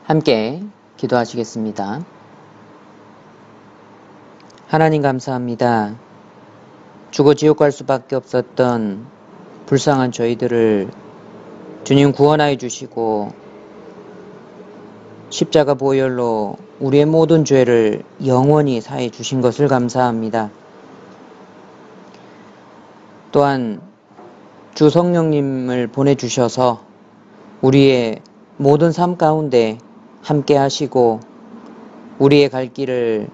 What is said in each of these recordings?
함께 기도하시겠습니다. 하나님 감사합니다. 죽어 지옥 갈 수밖에 없었던 불쌍한 저희들을 주님 구원하여 주시고 십자가 보혈로 우리의 모든 죄를 영원히 사해 주신 것을 감사합니다. 또한 주 성령님을 보내주셔서 우리의 모든 삶 가운데 함께 하시고 우리의 갈 길을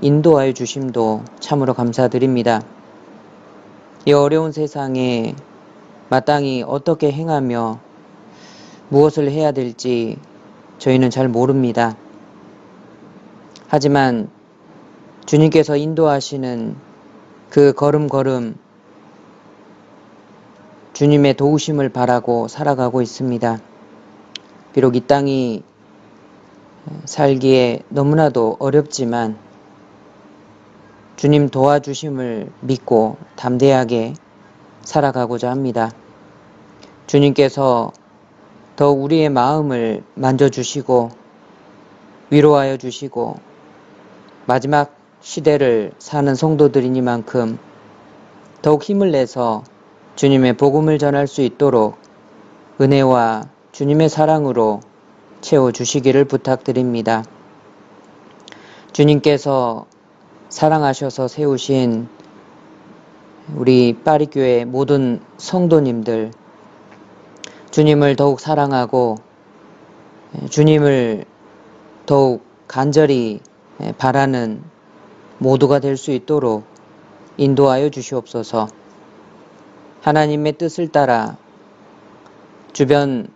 인도하여 주심도 참으로 감사드립니다. 이 어려운 세상에 마땅히 어떻게 행하며 무엇을 해야 될지 저희는 잘 모릅니다. 하지만 주님께서 인도하시는 그 걸음걸음 주님의 도우심을 바라고 살아가고 있습니다. 비록 이 땅이 살기에 너무나도 어렵지만 주님 도와주심을 믿고 담대하게 살아가고자 합니다. 주님께서 더욱 우리의 마음을 만져주시고 위로하여 주시고 마지막 시대를 사는 성도들이니만큼 더욱 힘을 내서 주님의 복음을 전할 수 있도록 은혜와 주님의 사랑으로 채워주시기를 부탁드립니다. 주님께서 사랑하셔서 세우신 우리 파리교회 모든 성도님들 주님을 더욱 사랑하고 주님을 더욱 간절히 바라는 모두가 될 수 있도록 인도하여 주시옵소서. 하나님의 뜻을 따라 주변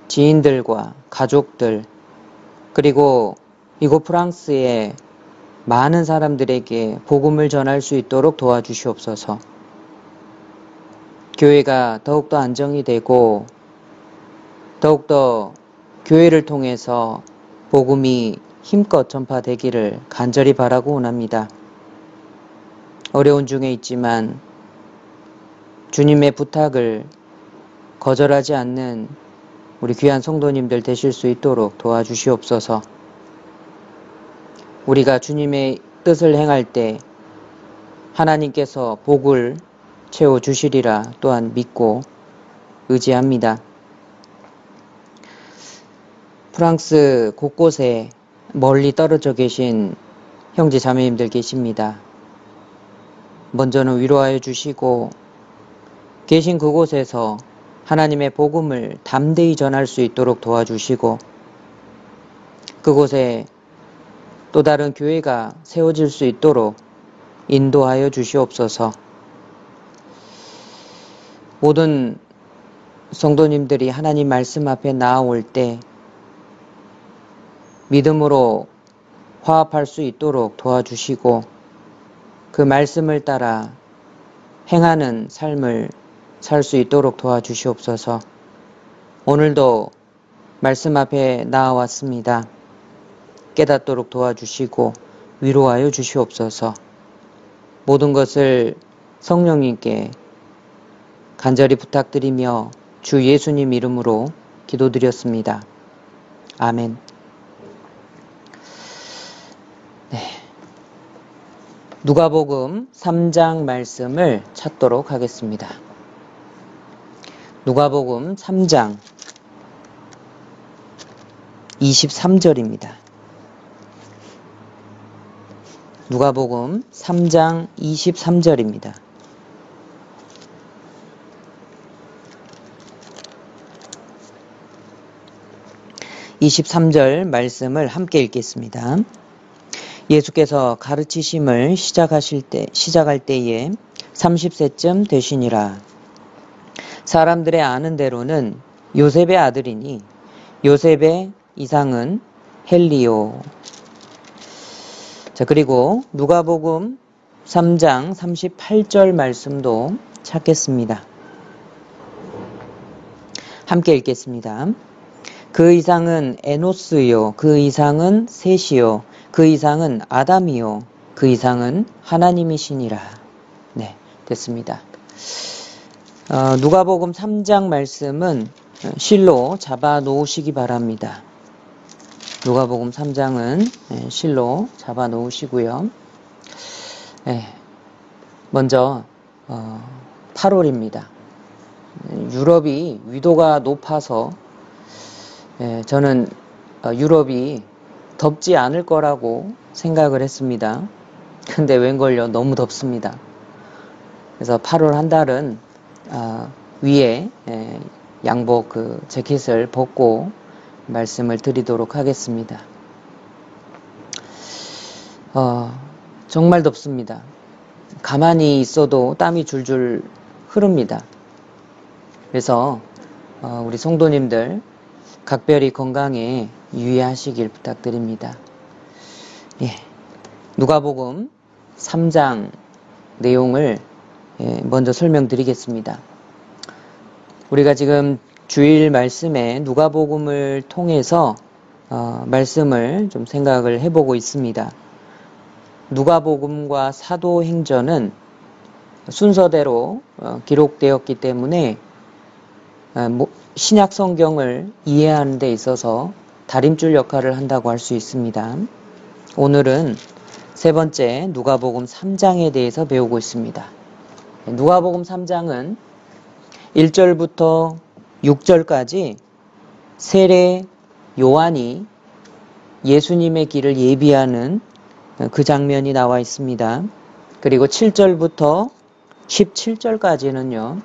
지인들과 가족들 그리고 이곳 프랑스의 많은 사람들에게 복음을 전할 수 있도록 도와주시옵소서. 교회가 더욱더 안정이 되고 더욱더 교회를 통해서 복음이 힘껏 전파되기를 간절히 바라고 원합니다. 어려운 중에 있지만 주님의 부탁을 거절하지 않는 우리 귀한 성도님들 되실 수 있도록 도와주시옵소서. 우리가 주님의 뜻을 행할 때 하나님께서 복을 채워주시리라 또한 믿고 의지합니다. 프랑스 곳곳에 멀리 떨어져 계신 형제 자매님들 계십니다. 먼저는 위로하여 주시고 계신 그곳에서 하나님의 복음을 담대히 전할 수 있도록 도와주시고 그곳에 또 다른 교회가 세워질 수 있도록 인도하여 주시옵소서. 모든 성도님들이 하나님 말씀 앞에 나아올 때 믿음으로 화합할 수 있도록 도와주시고 그 말씀을 따라 행하는 삶을 살 수 있도록 도와주시옵소서. 오늘도 말씀 앞에 나아왔습니다. 깨닫도록 도와주시고 위로하여 주시옵소서. 모든 것을 성령님께 간절히 부탁드리며 주 예수님 이름으로 기도드렸습니다. 아멘. 네. 누가복음 3장 말씀을 찾도록 하겠습니다. 누가복음 3장 23절입니다. 누가복음 3장 23절입니다. (23절) 말씀을 함께 읽겠습니다. 예수께서 가르치심을 시작할 때에 30세쯤 되시니라. 사람들의 아는 대로는 요셉의 아들이니 요셉의 이상은 헬리오. 자, 그리고 누가복음 3장 38절 말씀도 찾겠습니다. 함께 읽겠습니다. 그 이상은 에노스요, 그 이상은 셋이요, 그 이상은 아담이요, 그 이상은 하나님이시니라. 네, 됐습니다. 누가복음 3장 말씀은 실로 잡아 놓으시기 바랍니다. 누가복음 3장은 실로 잡아 놓으시고요. 먼저 8월입니다. 유럽이 위도가 높아서 저는 유럽이 덥지 않을 거라고 생각을 했습니다. 근데 웬걸요, 너무 덥습니다. 그래서 8월 한 달은 위에 양복 재킷을 벗고 말씀을 드리도록 하겠습니다. 정말 덥습니다. 가만히 있어도 땀이 줄줄 흐릅니다. 그래서 우리 성도님들 각별히 건강에 유의하시길 부탁드립니다. 누가복음 3장 내용을 먼저 설명드리겠습니다. 우리가 지금 주일 말씀에 누가복음을 통해서 말씀을 좀 생각을 해보고 있습니다. 누가복음과 사도행전은 순서대로 기록되었기 때문에 신약 성경을 이해하는 데 있어서 다림줄 역할을 한다고 할 수 있습니다. 오늘은 세 번째 누가복음 3장에 대해서 배우고 있습니다. 누가복음 3장은 1절부터 6절까지 세례 요한이 예수님의 길을 예비하는 그 장면이 나와 있습니다. 그리고 7절부터 17절까지는요,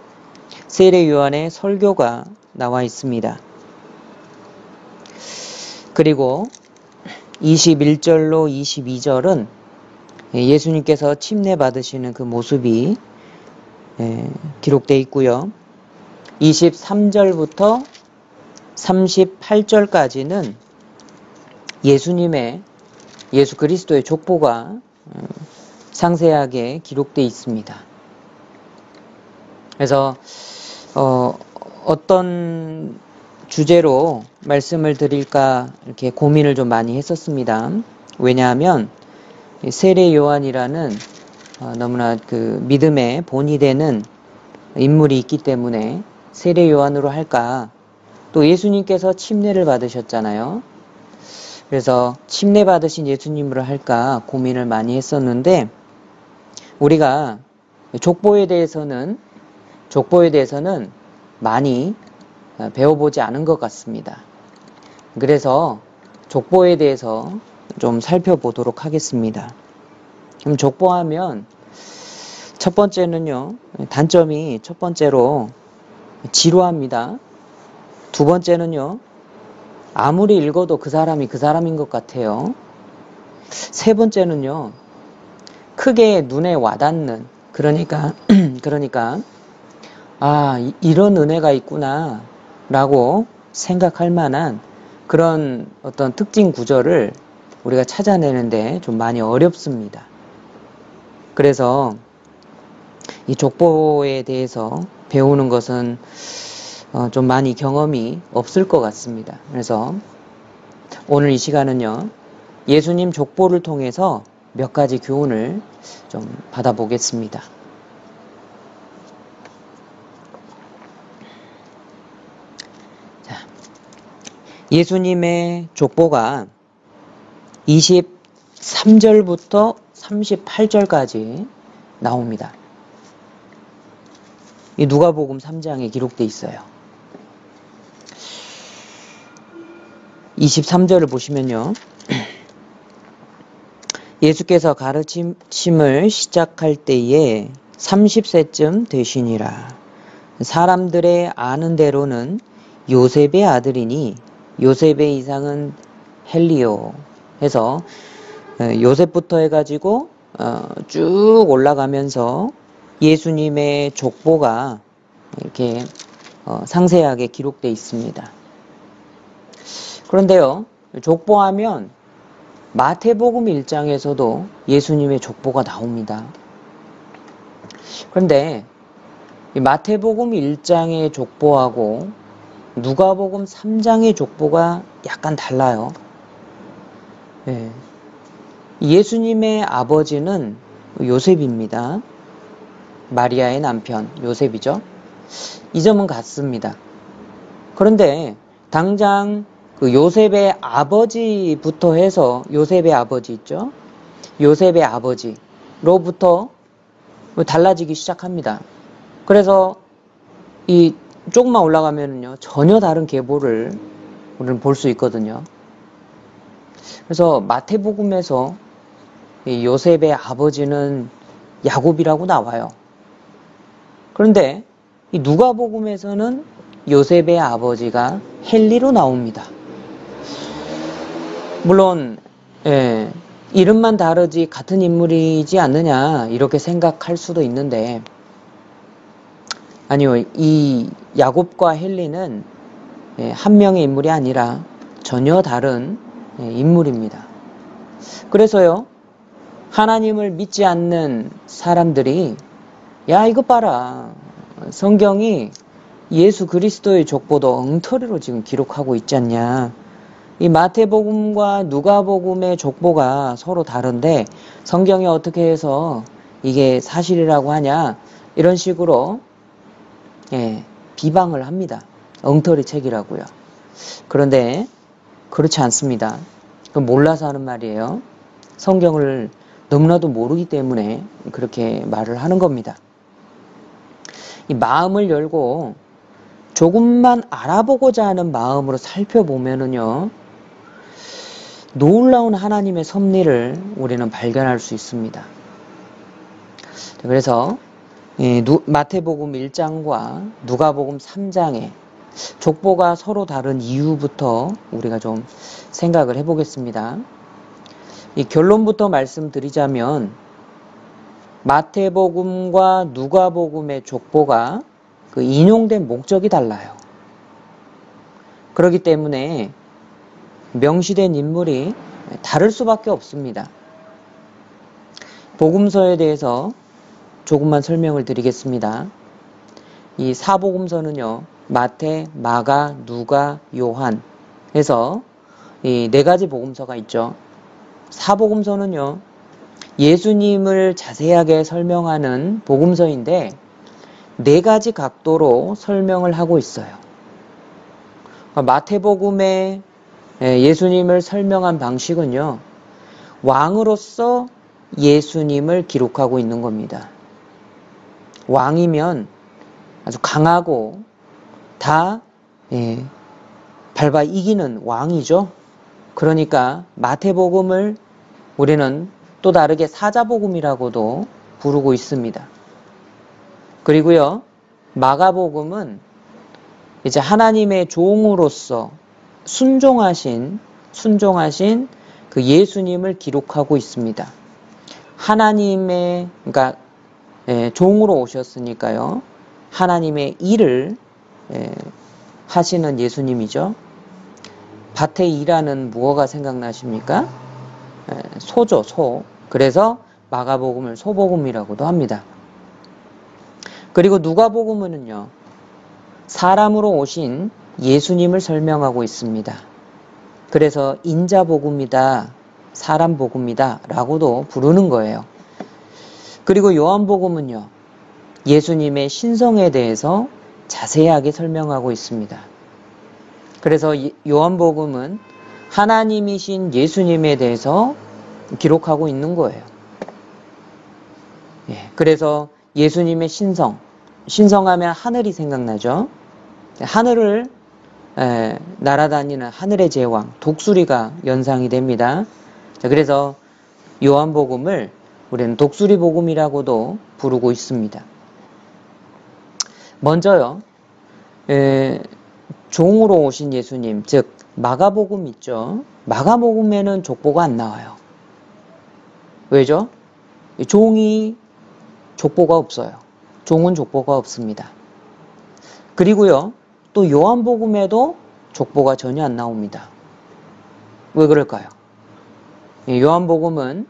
세례 요한의 설교가 나와 있습니다. 그리고 21절로 22절은 예수님께서 침례 받으시는 그 모습이 기록되어 있고요. 23절부터 38절까지는 예수 그리스도의 족보가 상세하게 기록되어 있습니다. 그래서 어떤 주제로 말씀을 드릴까 이렇게 고민을 좀 많이 했었습니다. 왜냐하면 세례 요한이라는 너무나 믿음의 본이 되는 인물이 있기 때문에 세례 요한으로 할까, 또 예수님께서 침례를 받으셨잖아요. 그래서 침례 받으신 예수님으로 할까 고민을 많이 했었는데, 우리가 족보에 대해서는 많이 배워보지 않은 것 같습니다. 그래서 족보에 대해서 좀 살펴보도록 하겠습니다. 그럼 족보하면 첫 번째는요, 단점이 첫 번째로 지루합니다. 두 번째는요, 아무리 읽어도 그 사람이 그 사람인 것 같아요. 세 번째는요, 크게 눈에 와닿는, 그러니까 이런 은혜가 있구나 라고 생각할 만한 그런 어떤 특징 구절을 우리가 찾아내는데 좀 많이 어렵습니다. 그래서 이 족보에 대해서 배우는 것은 좀 많이 경험이 없을 것 같습니다. 그래서 오늘 이 시간은요, 예수님 족보를 통해서 몇 가지 교훈을 좀 받아보겠습니다. 예수님의 족보가 23절부터 38절까지 나옵니다. 이 누가복음 3장에 기록되어 있어요. 23절을 보시면요, 예수께서 가르침을 시작할 때에 30세쯤 되시니라. 사람들의 아는 대로는 요셉의 아들이니 요셉의 이상은 헬리오 해서 요셉부터 해가지고 쭉 올라가면서 예수님의 족보가 이렇게 상세하게 기록되어 있습니다. 그런데요, 족보하면 마태복음 1장에서도 예수님의 족보가 나옵니다. 그런데 이 마태복음 1장의 족보하고 누가복음 3장의 족보가 약간 달라요. 예수님의 아버지는 요셉입니다. 마리아의 남편 요셉이죠. 이 점은 같습니다. 그런데 당장 그 요셉의 아버지부터 해서 요셉의 아버지 있죠? 요셉의 아버지로부터 달라지기 시작합니다. 그래서 이 조금만 올라가면은요, 전혀 다른 계보를 우리는 볼 수 있거든요. 그래서 마태복음에서 이 요셉의 아버지는 야곱이라고 나와요. 그런데 이 누가복음에서는 요셉의 아버지가 헬리로 나옵니다. 물론 이름만 다르지 같은 인물이지 않느냐 이렇게 생각할 수도 있는데, 아니요, 이 야곱과 헬리는 한 명의 인물이 아니라 전혀 다른 인물입니다. 그래서요, 하나님을 믿지 않는 사람들이 야, 이거 봐라, 성경이 예수 그리스도의 족보도 엉터리로 지금 기록하고 있지 않냐, 이 마태복음과 누가복음의 족보가 서로 다른데 성경이 어떻게 해서 이게 사실이라고 하냐, 이런 식으로 비방을 합니다. 엉터리 책이라고요. 그런데 그렇지 않습니다. 그건 몰라서 하는 말이에요. 성경을 너무나도 모르기 때문에 그렇게 말을 하는 겁니다. 이 마음을 열고 조금만 알아보고자 하는 마음으로 살펴보면은요, 놀라운 하나님의 섭리를 우리는 발견할 수 있습니다. 그래서 마태복음 1장과 누가복음 3장에 족보가 서로 다른 이유부터 우리가 좀 생각을 해보겠습니다. 이 결론부터 말씀드리자면 마태복음과 누가복음의 족보가 그 인용된 목적이 달라요. 그렇기 때문에 명시된 인물이 다를 수밖에 없습니다. 복음서에 대해서 조금만 설명을 드리겠습니다. 이 사복음서는요, 마태, 마가, 누가, 요한 해서 이 네 가지 복음서가 있죠. 사복음서는요, 예수님을 자세하게 설명하는 복음서인데 네 가지 각도로 설명을 하고 있어요. 마태복음에 예수님을 설명한 방식은요, 왕으로서 예수님을 기록하고 있는 겁니다. 왕이면 아주 강하고 다 밟아 이기는 왕이죠. 그러니까 마태복음을 우리는 또 다르게 사자복음이라고도 부르고 있습니다. 그리고요, 마가복음은 이제 하나님의 종으로서 순종하신 그 예수님을 기록하고 있습니다. 하나님의, 그러니까 종으로 오셨으니까요, 하나님의 일을 하시는 예수님이죠. 밭의 일하는 무엇가 생각나십니까? 소죠, 소. 그래서 마가복음을 소복음이라고도 합니다. 그리고 누가복음은요, 사람으로 오신 예수님을 설명하고 있습니다. 그래서 인자복음이다, 사람복음이다 라고도 부르는 거예요. 그리고 요한복음은요, 예수님의 신성에 대해서 자세하게 설명하고 있습니다. 그래서 요한복음은 하나님이신 예수님에 대해서 기록하고 있는 거예요. 그래서 예수님의 신성하면 하늘이 생각나죠. 하늘을 날아다니는 하늘의 제왕, 독수리가 연상이 됩니다. 그래서 요한복음을 우리는 독수리복음이라고도 부르고 있습니다. 먼저요, 종으로 오신 예수님, 즉 마가복음 있죠. 마가복음에는 족보가 안 나와요. 왜죠? 종이 족보가 없어요. 종은 족보가 없습니다. 그리고요, 또 요한복음에도 족보가 전혀 안 나옵니다. 왜 그럴까요? 요한복음은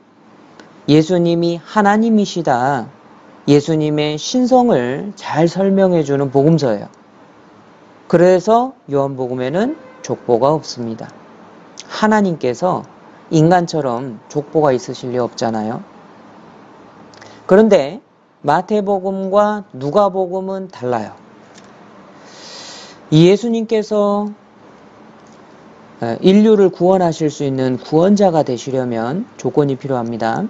예수님이 하나님이시다, 예수님의 신성을 잘 설명해주는 복음서예요. 그래서 요한복음에는 족보가 없습니다. 하나님께서 인간처럼 족보가 있으실 리 없잖아요. 그런데 마태복음과 누가복음은 달라요. 예수님께서 인류를 구원하실 수 있는 구원자가 되시려면 조건이 필요합니다.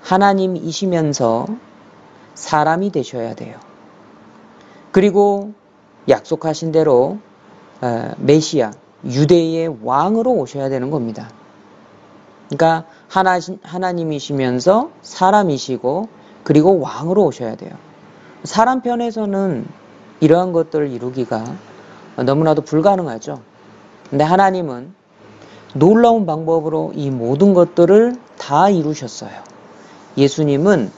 하나님이시면서 사람이 되셔야 돼요. 그리고 약속하신 대로 메시아, 유대의 왕으로 오셔야 되는 겁니다. 그러니까 하나님이시면서 사람이시고 그리고 왕으로 오셔야 돼요. 사람 편에서는 이러한 것들을 이루기가 너무나도 불가능하죠. 근데 하나님은 놀라운 방법으로 이 모든 것들을 다 이루셨어요. 예수님은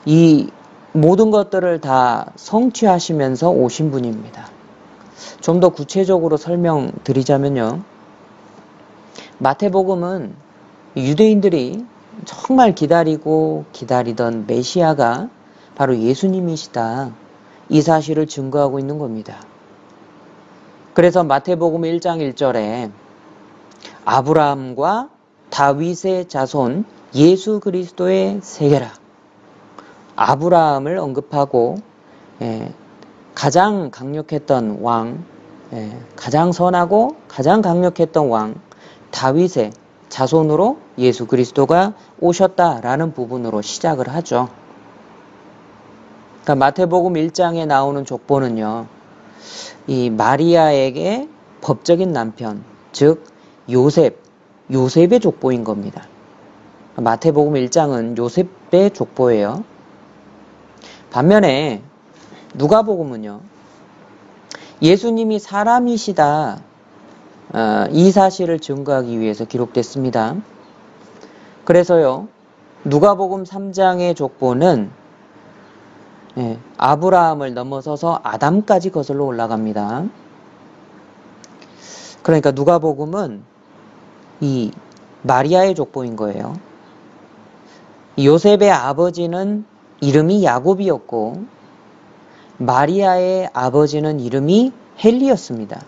이 모든 것들을 다 성취하시면서 오신 분입니다. 좀 더 구체적으로 설명드리자면요. 마태복음은 유대인들이 정말 기다리고 기다리던 메시아가 바로 예수님이시다. 이 사실을 증거하고 있는 겁니다. 그래서 마태복음 1장 1절에 아브라함과 다윗의 자손 예수 그리스도의 세계라. 아브라함을 언급하고 가장 강력했던 왕, 가장 선하고 가장 강력했던 왕 다윗의 자손으로 예수 그리스도가 오셨다라는 부분으로 시작을 하죠. 그러니까 마태복음 1장에 나오는 족보는요. 이 마리아에게 법적인 남편, 즉 요셉의 족보인 겁니다. 마태복음 1장은 요셉의 족보예요. 반면에 누가복음은요. 예수님이 사람이시다. 이 사실을 증거하기 위해서 기록됐습니다. 그래서요. 누가복음 3장의 족보는 아브라함을 넘어서서 아담까지 거슬러 올라갑니다. 그러니까 누가복음은 이 마리아의 족보인 거예요. 요셉의 아버지는 이름이 야곱이었고 마리아의 아버지는 이름이 헬리였습니다.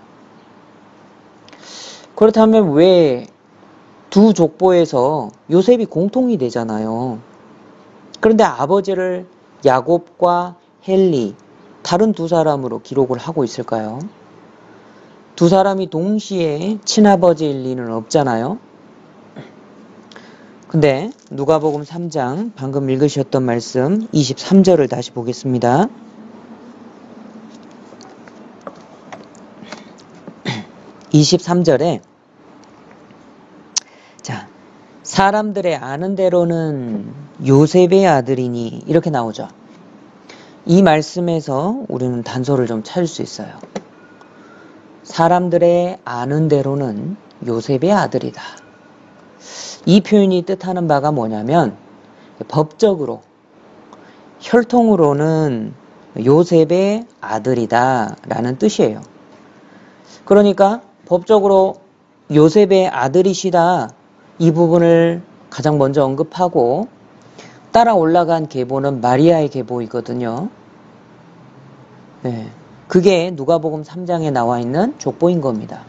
그렇다면 왜 두 족보에서 요셉이 공통이 되잖아요. 그런데 아버지를 야곱과 헬리, 다른 두 사람으로 기록을 하고 있을까요? 두 사람이 동시에 친아버지일 리는 없잖아요. 근데 누가복음 3장 방금 읽으셨던 말씀 23절을 다시 보겠습니다. 23절에 자, 사람들의 아는 대로는 요셉의 아들이니 이렇게 나오죠. 이 말씀에서 우리는 단서를 좀 찾을 수 있어요. 사람들의 아는 대로는 요셉의 아들이다. 이 표현이 뜻하는 바가 뭐냐면 법적으로 혈통으로는 요셉의 아들이다 라는 뜻이에요. 그러니까 법적으로 요셉의 아들이시다 이 부분을 가장 먼저 언급하고 따라 올라간 계보는 마리아의 계보이거든요. 그게 누가복음 3장에 나와 있는 족보인 겁니다.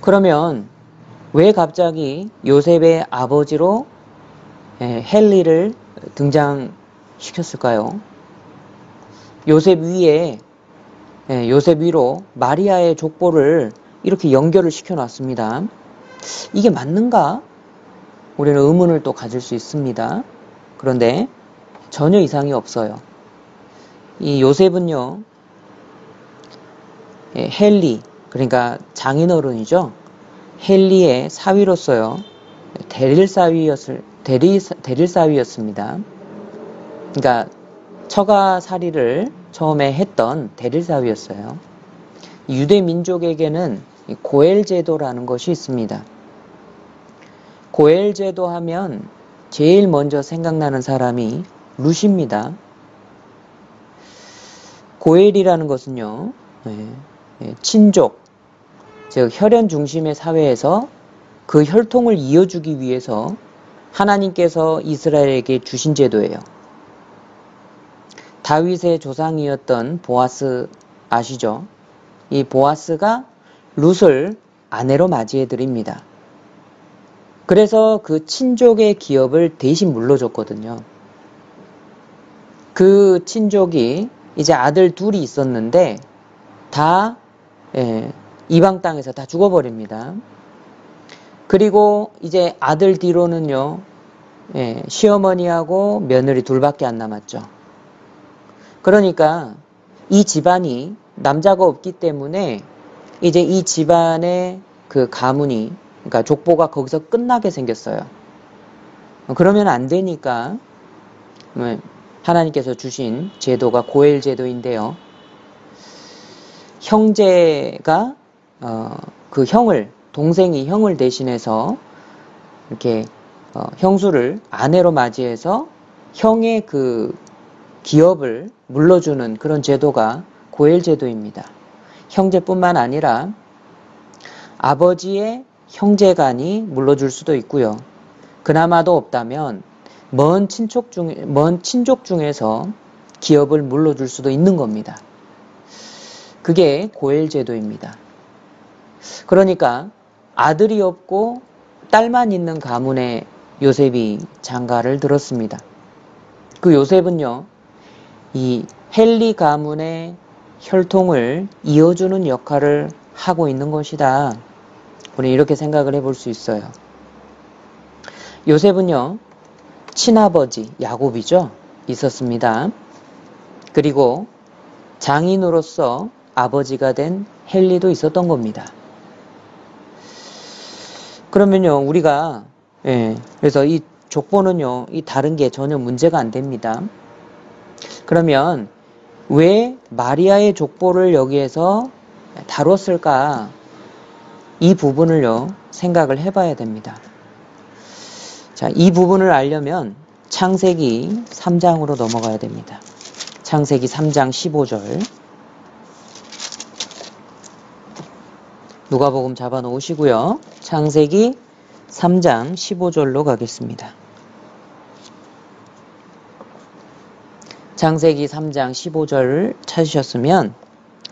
그러면 왜 갑자기 요셉의 아버지로 헬리를 등장시켰을까요? 요셉 위로 마리아의 족보를 이렇게 연결을 시켜놨습니다. 이게 맞는가? 우리는 의문을 또 가질 수 있습니다. 그런데 전혀 이상이 없어요. 이 요셉은요, 헬리, 그러니까 장인어른이죠. 헬리의 사위로서요, 대릴사위였습니다. 그러니까 처가살이를 처음에 했던 대릴사위였어요. 유대 민족에게는 고엘 제도라는 것이 있습니다. 고엘 제도 하면 제일 먼저 생각나는 사람이 룻입니다. 고엘이라는 것은요, 친족, 즉 혈연 중심의 사회에서 그 혈통을 이어주기 위해서 하나님께서 이스라엘에게 주신 제도예요. 다윗의 조상이었던 보아스 아시죠? 이 보아스가 룻을 아내로 맞이해 드립니다. 그래서 그 친족의 기업을 대신 물러줬거든요. 그 친족이 이제 아들 둘이 있었는데 다 이방 땅에서 다 죽어버립니다. 그리고 이제 아들 뒤로는요, 시어머니하고 며느리 둘밖에 안 남았죠. 그러니까 이 집안이 남자가 없기 때문에 이제 이 집안의 그 가문이, 그러니까 족보가 거기서 끝나게 생겼어요. 그러면 안 되니까 하나님께서 주신 제도가 고엘 제도인데요. 형제가 그 형을, 동생이 형을 대신해서 이렇게 형수를 아내로 맞이해서 형의 그 기업을 물러주는 그런 제도가 고엘 제도입니다. 형제뿐만 아니라 아버지의 형제간이 물러줄 수도 있고요. 그나마도 없다면 먼 친족 중에서 기업을 물러줄 수도 있는 겁니다. 그게 고엘 제도입니다. 그러니까 아들이 없고 딸만 있는 가문에 요셉이 장가를 들었습니다. 그 요셉은요, 이 헬리 가문의 혈통을 이어주는 역할을 하고 있는 것이다. 우리 이렇게 생각을 해볼 수 있어요. 요셉은요, 친아버지 야곱이죠, 있었습니다. 그리고 장인으로서 아버지가 된 헬리도 있었던 겁니다. 그러면요, 우리가 그래서 이 족보는요, 이 다른 게 전혀 문제가 안 됩니다. 그러면 왜 마리아의 족보를 여기에서 다뤘을까? 이 부분을요, 생각을 해봐야 됩니다. 자, 이 부분을 알려면 창세기 3장으로 넘어가야 됩니다. 창세기 3장 15절. 누가복음 잡아 놓으시고요. 창세기 3장 15절로 가겠습니다. 창세기 3장 15절을 찾으셨으면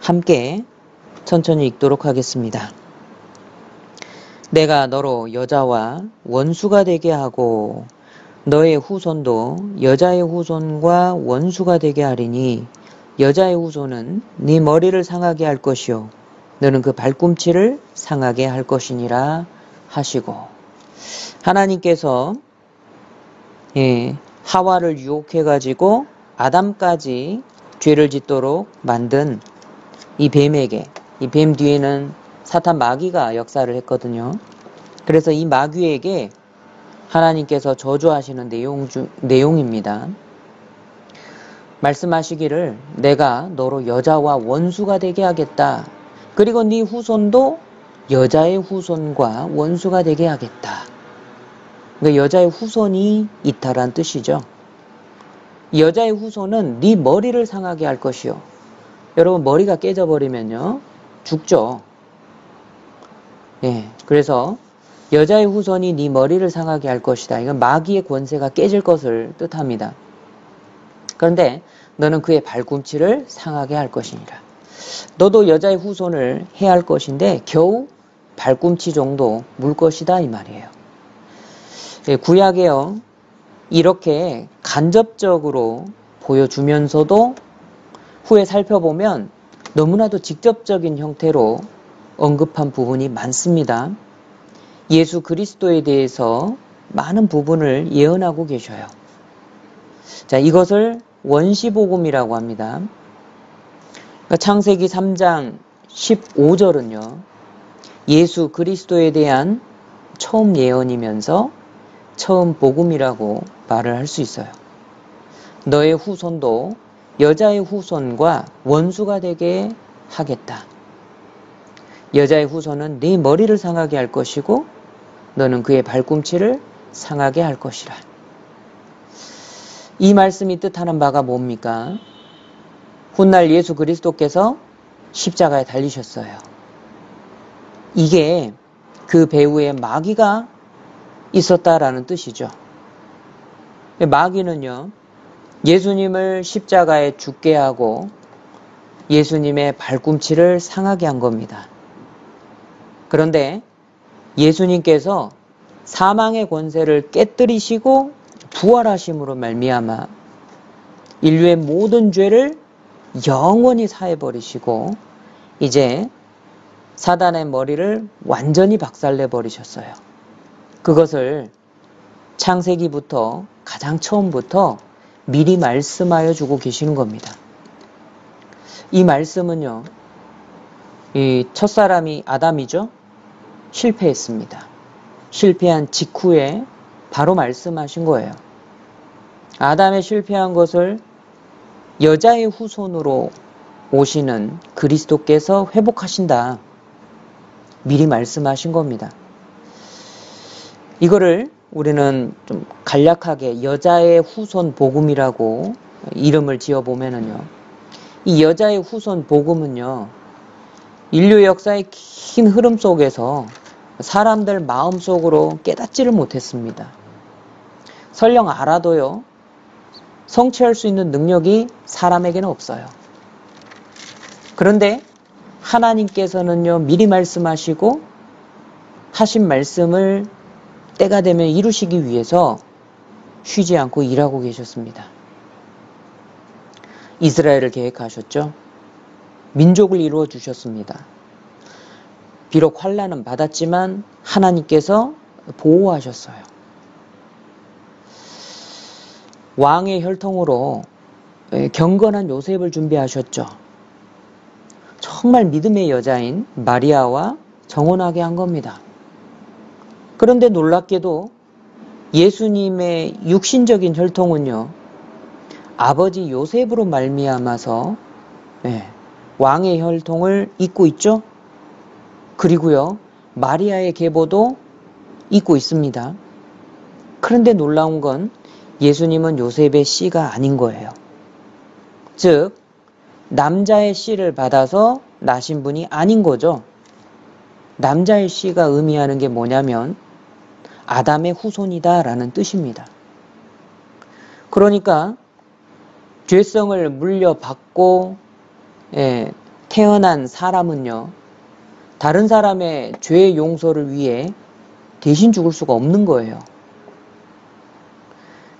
함께 천천히 읽도록 하겠습니다. 내가 너로 여자와 원수가 되게 하고 너의 후손도 여자의 후손과 원수가 되게 하리니 여자의 후손은 네 머리를 상하게 할 것이요 너는 그 발꿈치를 상하게 할 것이니라 하시고, 하나님께서 하와를 유혹해가지고 아담까지 죄를 짓도록 만든 이 뱀에게, 이 뱀 뒤에는 사탄 마귀가 역사를 했거든요. 그래서 이 마귀에게 하나님께서 저주하시는 내용입니다. 말씀하시기를 내가 너로 여자와 원수가 되게 하겠다. 그리고 네 후손도 여자의 후손과 원수가 되게 하겠다. 그러니까 여자의 후손이 이타란 뜻이죠. 여자의 후손은 네 머리를 상하게 할 것이요. 여러분, 머리가 깨져버리면요, 죽죠. 그래서 여자의 후손이 네 머리를 상하게 할 것이다. 이건 마귀의 권세가 깨질 것을 뜻합니다. 그런데 너는 그의 발꿈치를 상하게 할 것이니라. 너도 여자의 후손을 해야 할 것인데 겨우 발꿈치 정도 물 것이다, 이 말이에요. 구약에요, 이렇게 간접적으로 보여주면서도 후에 살펴보면 너무나도 직접적인 형태로 언급한 부분이 많습니다. 예수 그리스도에 대해서 많은 부분을 예언하고 계셔요. 자, 이것을 원시복음이라고 합니다. 창세기 3장 15절은요, 예수 그리스도에 대한 처음 예언이면서 처음 복음이라고 말을 할 수 있어요. 너의 후손도 여자의 후손과 원수가 되게 하겠다. 여자의 후손은 네 머리를 상하게 할 것이고 너는 그의 발꿈치를 상하게 할 것이라. 이 말씀이 뜻하는 바가 뭡니까? 훗날 예수 그리스도께서 십자가에 달리셨어요. 이게 그 배후에 마귀가 있었다라는 뜻이죠. 마귀는요, 예수님을 십자가에 죽게 하고 예수님의 발꿈치를 상하게 한 겁니다. 그런데 예수님께서 사망의 권세를 깨뜨리시고 부활하심으로 말미암아 인류의 모든 죄를 영원히 사해버리시고 이제 사단의 머리를 완전히 박살내 버리셨어요. 그것을 창세기부터 가장 처음부터 미리 말씀하여 주고 계시는 겁니다. 이 말씀은요, 이 첫사람이 아담이죠? 실패했습니다. 실패한 직후에 바로 말씀하신 거예요. 아담의 실패한 것을 여자의 후손으로 오시는 그리스도께서 회복하신다. 미리 말씀하신 겁니다. 이거를 우리는 좀 간략하게 여자의 후손 복음이라고 이름을 지어보면은요, 이 여자의 후손 복음은요, 인류 역사의 긴 흐름 속에서 사람들 마음속으로 깨닫지를 못했습니다. 설령 알아도요, 성취할 수 있는 능력이 사람에게는 없어요. 그런데 하나님께서는요, 미리 말씀하시고 하신 말씀을 때가 되면 이루시기 위해서 쉬지 않고 일하고 계셨습니다. 이스라엘을 계획하셨죠. 민족을 이루어 주셨습니다. 비록 환난은 받았지만 하나님께서 보호하셨어요. 왕의 혈통으로 경건한 요셉을 준비하셨죠. 정말 믿음의 여자인 마리아와 정혼하게 한 겁니다. 그런데 놀랍게도 예수님의 육신적인 혈통은요, 아버지 요셉으로 말미암아서 왕의 혈통을 잇고 있죠. 그리고요, 마리아의 계보도 잇고 있습니다. 그런데 놀라운 건 예수님은 요셉의 씨가 아닌 거예요. 즉, 남자의 씨를 받아서 나신 분이 아닌 거죠. 남자의 씨가 의미하는 게 뭐냐면 아담의 후손이다 라는 뜻입니다. 그러니까 죄성을 물려받고 태어난 사람은요, 다른 사람의 죄의 용서를 위해 대신 죽을 수가 없는 거예요.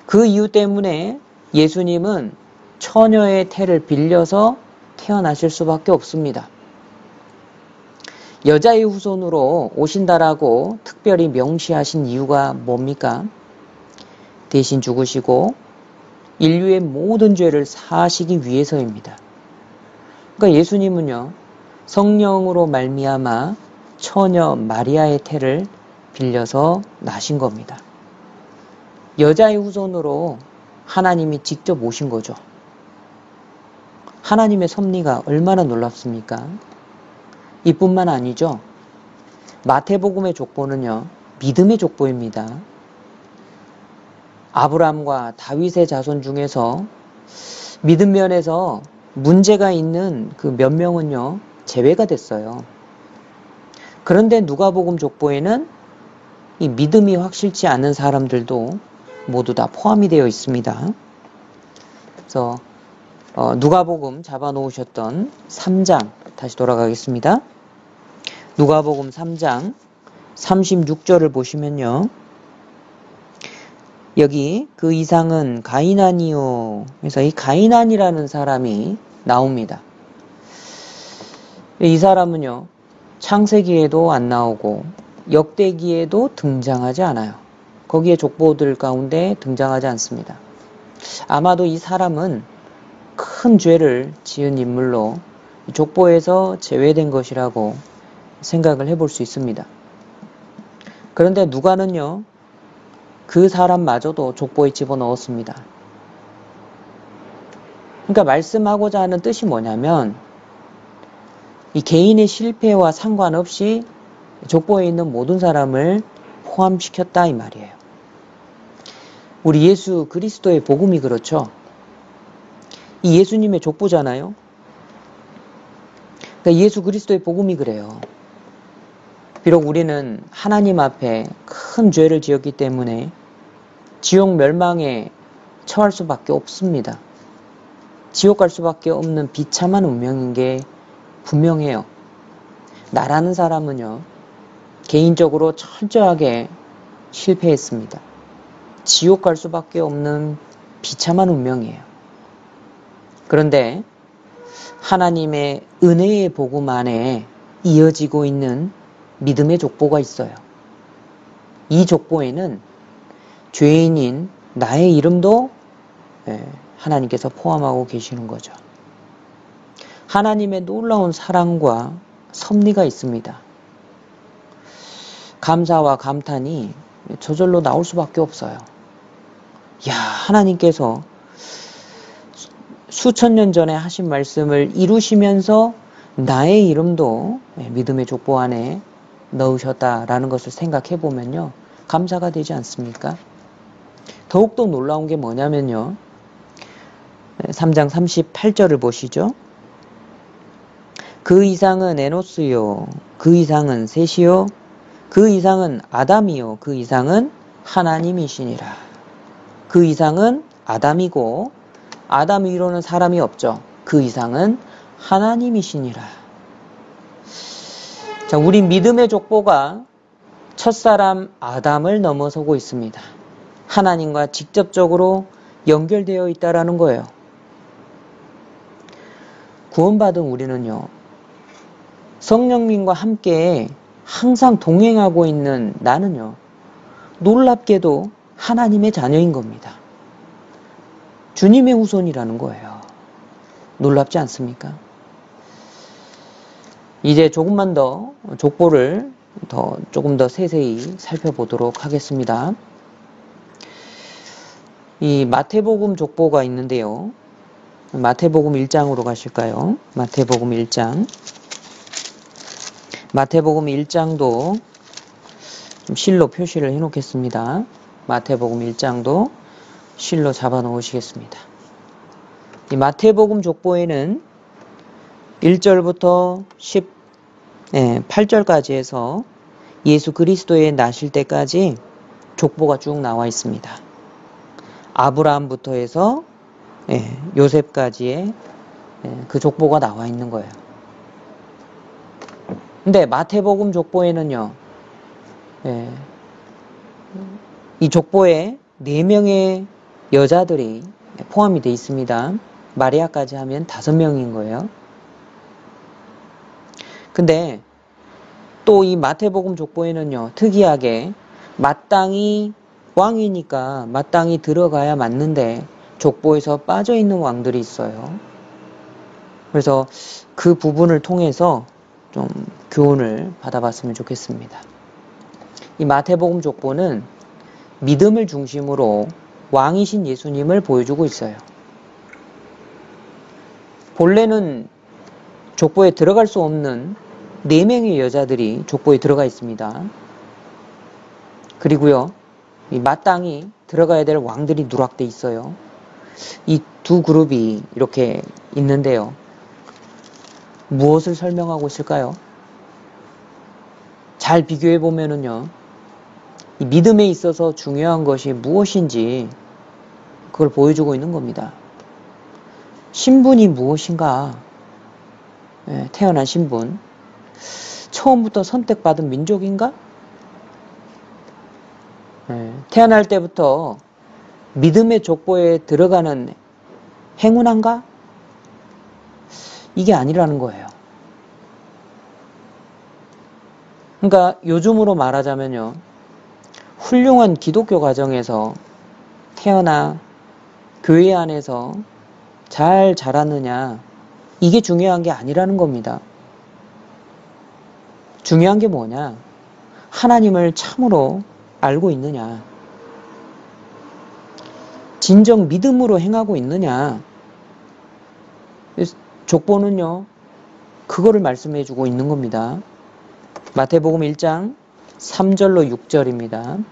그 이유 때문에 예수님은 처녀의 태를 빌려서 태어나실 수밖에 없습니다. 여자의 후손으로 오신다라고 특별히 명시하신 이유가 뭡니까? 대신 죽으시고 인류의 모든 죄를 사하시기 위해서입니다. 그러니까 예수님은요, 성령으로 말미암아 처녀 마리아의 태를 빌려서 나신 겁니다. 여자의 후손으로 하나님이 직접 오신 거죠. 하나님의 섭리가 얼마나 놀랍습니까? 이뿐만 아니죠. 마태복음의 족보는요, 믿음의 족보입니다. 아브라함과 다윗의 자손 중에서 믿음 면에서 문제가 있는 그 몇 명은요, 제외가 됐어요. 그런데 누가복음 족보에는 이 믿음이 확실치 않은 사람들도 모두 다 포함이 되어 있습니다. 그래서 누가복음 잡아놓으셨던 3장 다시 돌아가겠습니다. 누가복음 3장 36절을 보시면요, 여기 그 이상은 가이난이요. 그래서 이 가이난이라는 사람이 나옵니다. 이 사람은요, 창세기에도 안 나오고 역대기에도 등장하지 않아요. 거기에 족보들 가운데 등장하지 않습니다. 아마도 이 사람은 큰 죄를 지은 인물로 족보에서 제외된 것이라고 생각을 해볼 수 있습니다. 그런데 누가는요, 그 사람마저도 족보에 집어넣었습니다. 그러니까 말씀하고자 하는 뜻이 뭐냐면 이 개인의 실패와 상관없이 족보에 있는 모든 사람을 포함시켰다 이 말이에요. 우리 예수 그리스도의 복음이 그렇죠. 이 예수님의 족보잖아요. 그러니까 예수 그리스도의 복음이 그래요. 비록 우리는 하나님 앞에 큰 죄를 지었기 때문에 지옥 멸망에 처할 수밖에 없습니다. 지옥 갈 수밖에 없는 비참한 운명인 게 분명해요. 나라는 사람은요, 개인적으로 철저하게 실패했습니다. 지옥 갈 수밖에 없는 비참한 운명이에요. 그런데 하나님의 은혜의 복음 안에 이어지고 있는 믿음의 족보가 있어요. 이 족보에는 죄인인 나의 이름도 하나님께서 포함하고 계시는 거죠. 하나님의 놀라운 사랑과 섭리가 있습니다. 감사와 감탄이 저절로 나올 수밖에 없어요. 야, 하나님께서 수천 년 전에 하신 말씀을 이루시면서 나의 이름도 믿음의 족보 안에 넣으셨다라는 것을 생각해 보면요, 감사가 되지 않습니까? 더욱더 놀라운 게 뭐냐면요, 3장 38절을 보시죠. 그 이상은 에노스요, 그 이상은 셋이요, 그 이상은 아담이요, 그 이상은 하나님이시니라. 그 이상은 아담이고 아담 위로는 사람이 없죠. 그 이상은 하나님이시니라. 자, 우리 믿음의 족보가 첫사람 아담을 넘어서고 있습니다. 하나님과 직접적으로 연결되어 있다라는 거예요. 구원받은 우리는요, 성령님과 함께 항상 동행하고 있는 나는요, 놀랍게도 하나님의 자녀인 겁니다. 주님의 후손이라는 거예요. 놀랍지 않습니까? 이제 조금만 더 족보를 조금 더 세세히 살펴보도록 하겠습니다. 이 마태복음 족보가 있는데요. 마태복음 1장으로 가실까요? 마태복음 1장. 마태복음 1장도 좀 실로 표시를 해 놓겠습니다. 마태복음 1장도 실로 잡아 놓으시겠습니다. 이 마태복음 족보에는 1절부터 8절까지 해서 예수 그리스도의 나실 때까지 족보가 쭉 나와 있습니다. 아브라함부터 해서 요셉까지의 그 족보가 나와 있는 거예요. 근데 마태복음 족보에는요, 이 족보에 4명의 여자들이 포함이 되어 있습니다. 마리아까지 하면 5명인 거예요. 근데 또 이 마태복음 족보에는요, 특이하게 마땅히 왕이니까 마땅히 들어가야 맞는데 족보에서 빠져있는 왕들이 있어요. 그래서 그 부분을 통해서 좀 교훈을 받아봤으면 좋겠습니다. 이 마태복음 족보는 믿음을 중심으로 왕이신 예수님을 보여주고 있어요. 본래는 족보에 들어갈 수 없는 4명의 여자들이 족보에 들어가 있습니다. 그리고요, 이 마땅히 들어가야 될 왕들이 누락돼 있어요. 이 두 그룹이 이렇게 있는데요. 무엇을 설명하고 있을까요? 잘 비교해 보면은요, 이 믿음에 있어서 중요한 것이 무엇인지 그걸 보여주고 있는 겁니다. 신분이 무엇인가? 태어난 신분. 처음부터 선택받은 민족인가? 태어날 때부터 믿음의 족보에 들어가는 행운한가? 이게 아니라는 거예요. 그러니까 요즘으로 말하자면요, 훌륭한 기독교 가정에서 태어나 교회 안에서 잘 자랐느냐, 이게 중요한 게 아니라는 겁니다. 중요한 게 뭐냐? 하나님을 참으로 알고 있느냐? 진정 믿음으로 행하고 있느냐? 족보는요, 그거를 말씀해 주고 있는 겁니다. 마태복음 1장 3절로 6절입니다.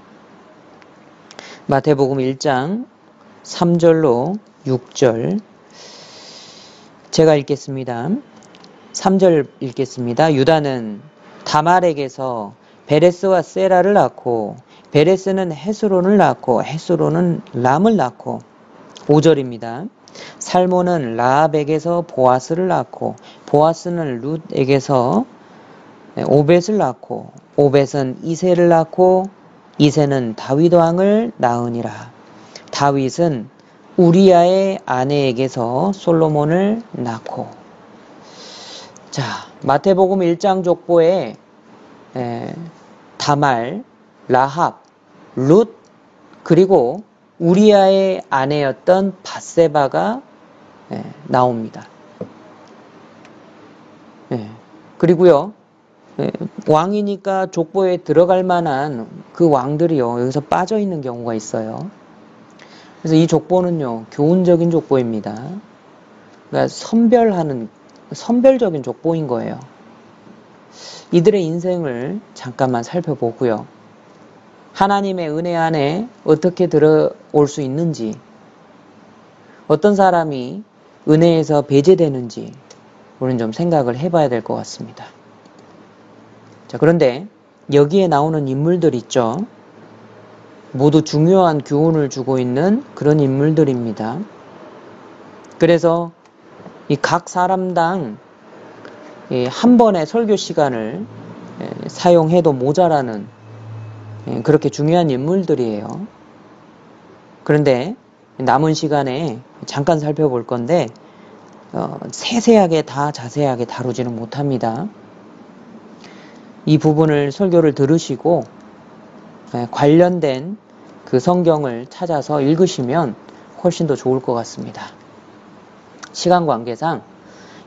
마태복음 1장 3절로 6절. 제가 읽겠습니다. 3절 읽겠습니다. 유다는 다말에게서 베레스와 세라를 낳고, 베레스는 헤스론을 낳고, 헤스론은 람을 낳고, 5절입니다. 살몬은 라합에게서 보아스를 낳고, 보아스는 룻에게서 오벳을 낳고, 오벳은 이새를 낳고, 이새는 다윗 왕을 낳으니라. 다윗은 우리아의 아내에게서 솔로몬을 낳고. 자, 마태복음 1장 족보에 다말, 라합, 룻, 그리고 우리아의 아내였던 밧세바가 나옵니다. 그리고요, 왕이니까 족보에 들어갈 만한 그 왕들이요, 여기서 빠져 있는 경우가 있어요. 그래서 이 족보는요, 교훈적인 족보입니다. 그러니까 선별적인 족보인 거예요. 이들의 인생을 잠깐만 살펴보고요. 하나님의 은혜 안에 어떻게 들어올 수 있는지, 어떤 사람이 은혜에서 배제되는지 우리는 좀 생각을 해봐야 될 것 같습니다. 자, 그런데 여기에 나오는 인물들 있죠. 모두 중요한 교훈을 주고 있는 그런 인물들입니다. 그래서 이 각 사람당 한 번의 설교 시간을 사용해도 모자라는 그렇게 중요한 인물들이에요. 그런데 남은 시간에 잠깐 살펴볼 건데 세세하게 다 자세하게 다루지는 못합니다. 이 부분을 설교를 들으시고 관련된 그 성경을 찾아서 읽으시면 훨씬 더 좋을 것 같습니다. 시간 관계상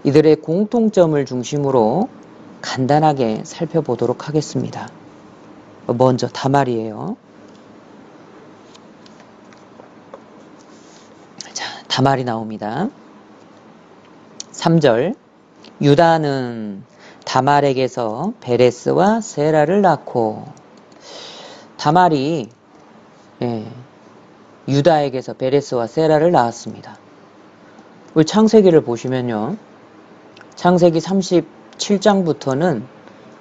이들의 공통점을 중심으로 간단하게 살펴보도록 하겠습니다. 먼저 다말이에요. 자, 다말이 나옵니다. 3절, 유다는 다말에게서 베레스와 세라를 낳고, 다말이 유다에게서 베레스와 세라를 낳았습니다. 우리 창세기를 보시면요, 창세기 37장부터는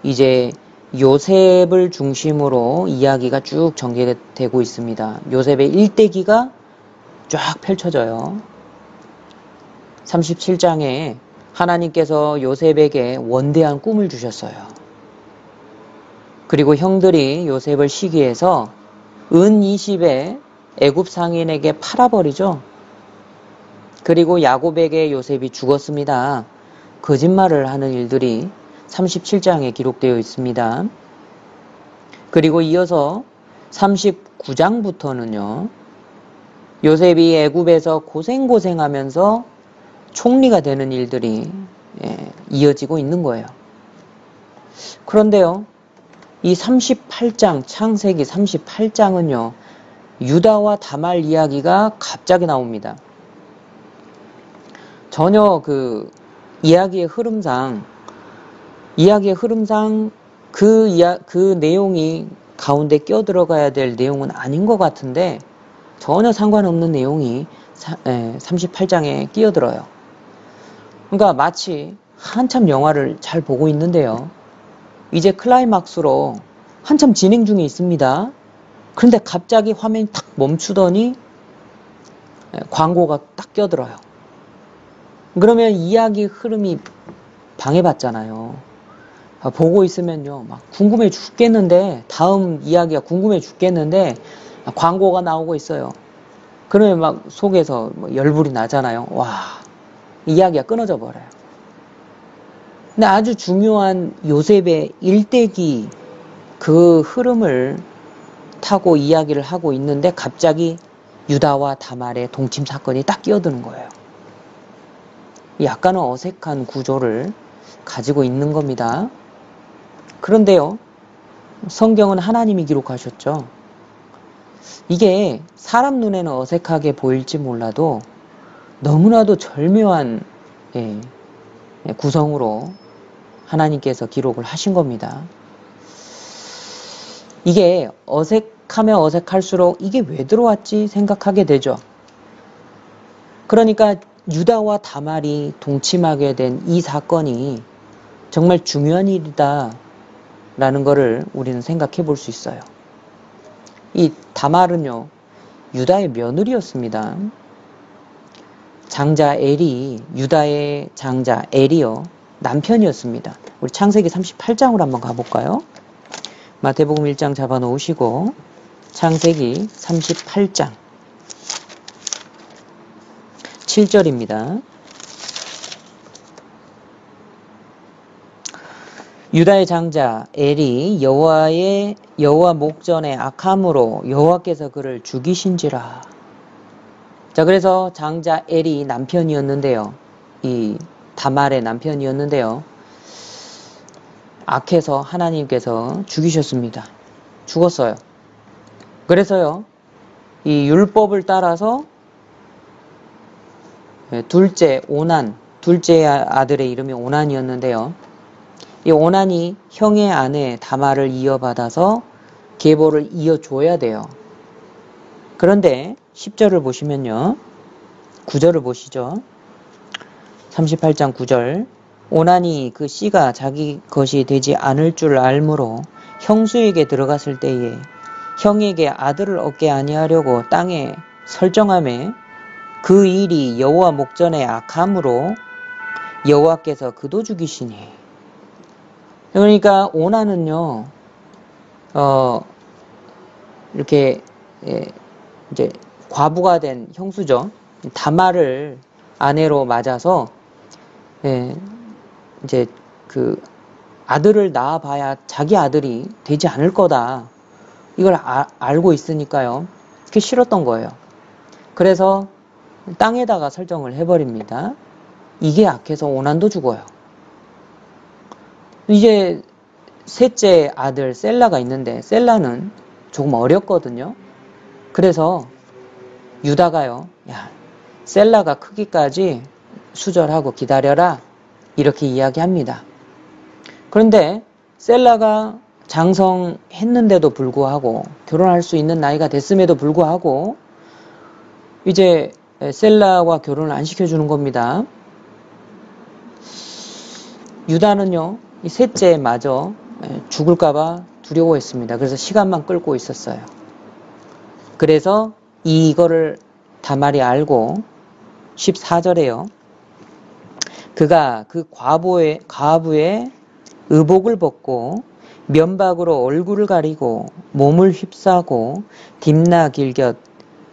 이제 요셉을 중심으로 이야기가 쭉 전개되고 있습니다. 요셉의 일대기가 쫙 펼쳐져요. 37장에 하나님께서 요셉에게 원대한 꿈을 주셨어요. 그리고 형들이 요셉을 시기해서 은 20에 애굽 상인에게 팔아버리죠. 그리고 야곱에게 요셉이 죽었습니다. 거짓말을 하는 일들이 37장에 기록되어 있습니다. 그리고 이어서 39장부터는요. 요셉이 애굽에서 고생하면서 총리가 되는 일들이 이어지고 있는 거예요. 그런데요. 이 38장, 창세기 38장은요. 유다와 다말 이야기가 갑자기 나옵니다. 전혀 그 이야기의 흐름상 그 내용이 가운데 껴들어가야 될 내용은 아닌 것 같은데 전혀 상관없는 내용이 38장에 끼어들어요. 그러니까 마치 한참 영화를 잘 보고 있는데요. 이제 클라이막스로 한참 진행 중에 있습니다. 그런데 갑자기 화면이 탁 멈추더니 광고가 딱 껴들어요. 그러면 이야기 흐름이 방해받잖아요. 보고 있으면요, 막 궁금해 죽겠는데, 다음 이야기가 궁금해 죽겠는데, 광고가 나오고 있어요. 그러면 막 속에서 열불이 나잖아요. 와, 이야기가 끊어져 버려요. 근데 아주 중요한 요셉의 일대기 그 흐름을 타고 이야기를 하고 있는데 갑자기 유다와 다말의 동침 사건이 딱 끼어드는 거예요. 약간은 어색한 구조를 가지고 있는 겁니다. 그런데요, 성경은 하나님이 기록하셨죠. 이게 사람 눈에는 어색하게 보일지 몰라도 너무나도 절묘한 구성으로 하나님께서 기록을 하신 겁니다. 이게 어색하면 어색할수록 이게 왜 들어왔지 생각하게 되죠. 그러니까 유다와 다말이 동침하게 된 이 사건이 정말 중요한 일이다 라는 것을 우리는 생각해 볼 수 있어요. 이 다말은요, 유다의 며느리였습니다. 장자 엘이, 유다의 장자 엘이요, 남편이었습니다. 우리 창세기 38장으로 한번 가볼까요? 마태복음 1장 잡아놓으시고 창세기 38장 7절입니다. 유다의 장자 엘이 여호와 목전에 악함으로 여호와께서 그를 죽이신지라. 자, 그래서 장자 엘이 남편이었는데요. 이 다말의 남편이었는데요. 악해서 하나님께서 죽이셨습니다. 죽었어요. 그래서요, 이 율법을 따라서 둘째 아들의 이름이 오난이었는데요. 이 오난이 형의 아내 다말을 이어받아서 계보를 이어줘야 돼요. 그런데 10절을 보시면요. 9절을 보시죠. 38장 9절. 오난이 그 씨가 자기 것이 되지 않을 줄 알므로 형수에게 들어갔을 때에 형에게 아들을 얻게 아니하려고 땅에 설정하매 그 일이 여호와 목전에 악함으로 여호와께서 그도 죽이시니. 그러니까 오난은요, 이렇게 이제 과부가 된 형수죠. 다말을 아내로 맞아서 이제 그 아들을 낳아봐야 자기 아들이 되지 않을 거다. 이걸 알고 있으니까요. 그게 싫었던 거예요. 그래서 땅에다가 설정을 해버립니다. 이게 악해서 오난도 죽어요. 이제 셋째 아들 셀라가 있는데 셀라는 조금 어렸거든요. 그래서 유다가요, 야, 셀라가 크기까지 수절하고 기다려라, 이렇게 이야기합니다. 그런데 셀라가 장성했는데도 불구하고, 결혼할 수 있는 나이가 됐음에도 불구하고 이제 셀라와 결혼을 안 시켜주는 겁니다. 유다는요, 이 셋째마저 죽을까봐 두려워했습니다. 그래서 시간만 끌고 있었어요. 그래서 이거를 다말이 알고 14절에요. 그가 그 과부의 의복을 벗고 면박으로 얼굴을 가리고 몸을 휩싸고 딥나 길곁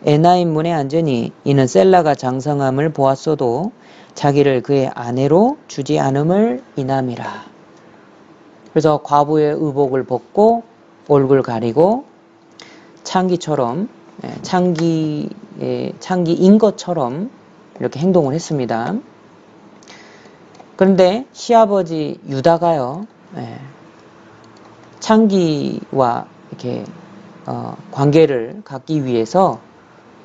에나임 문에 앉으니 이는 셀라가 장성함을 보았어도 자기를 그의 아내로 주지 않음을 인함이라. 그래서 과부의 의복을 벗고 얼굴 가리고 창기인 것처럼 이렇게 행동을 했습니다. 그런데 시아버지 유다가요, 창기와 이렇게 관계를 갖기 위해서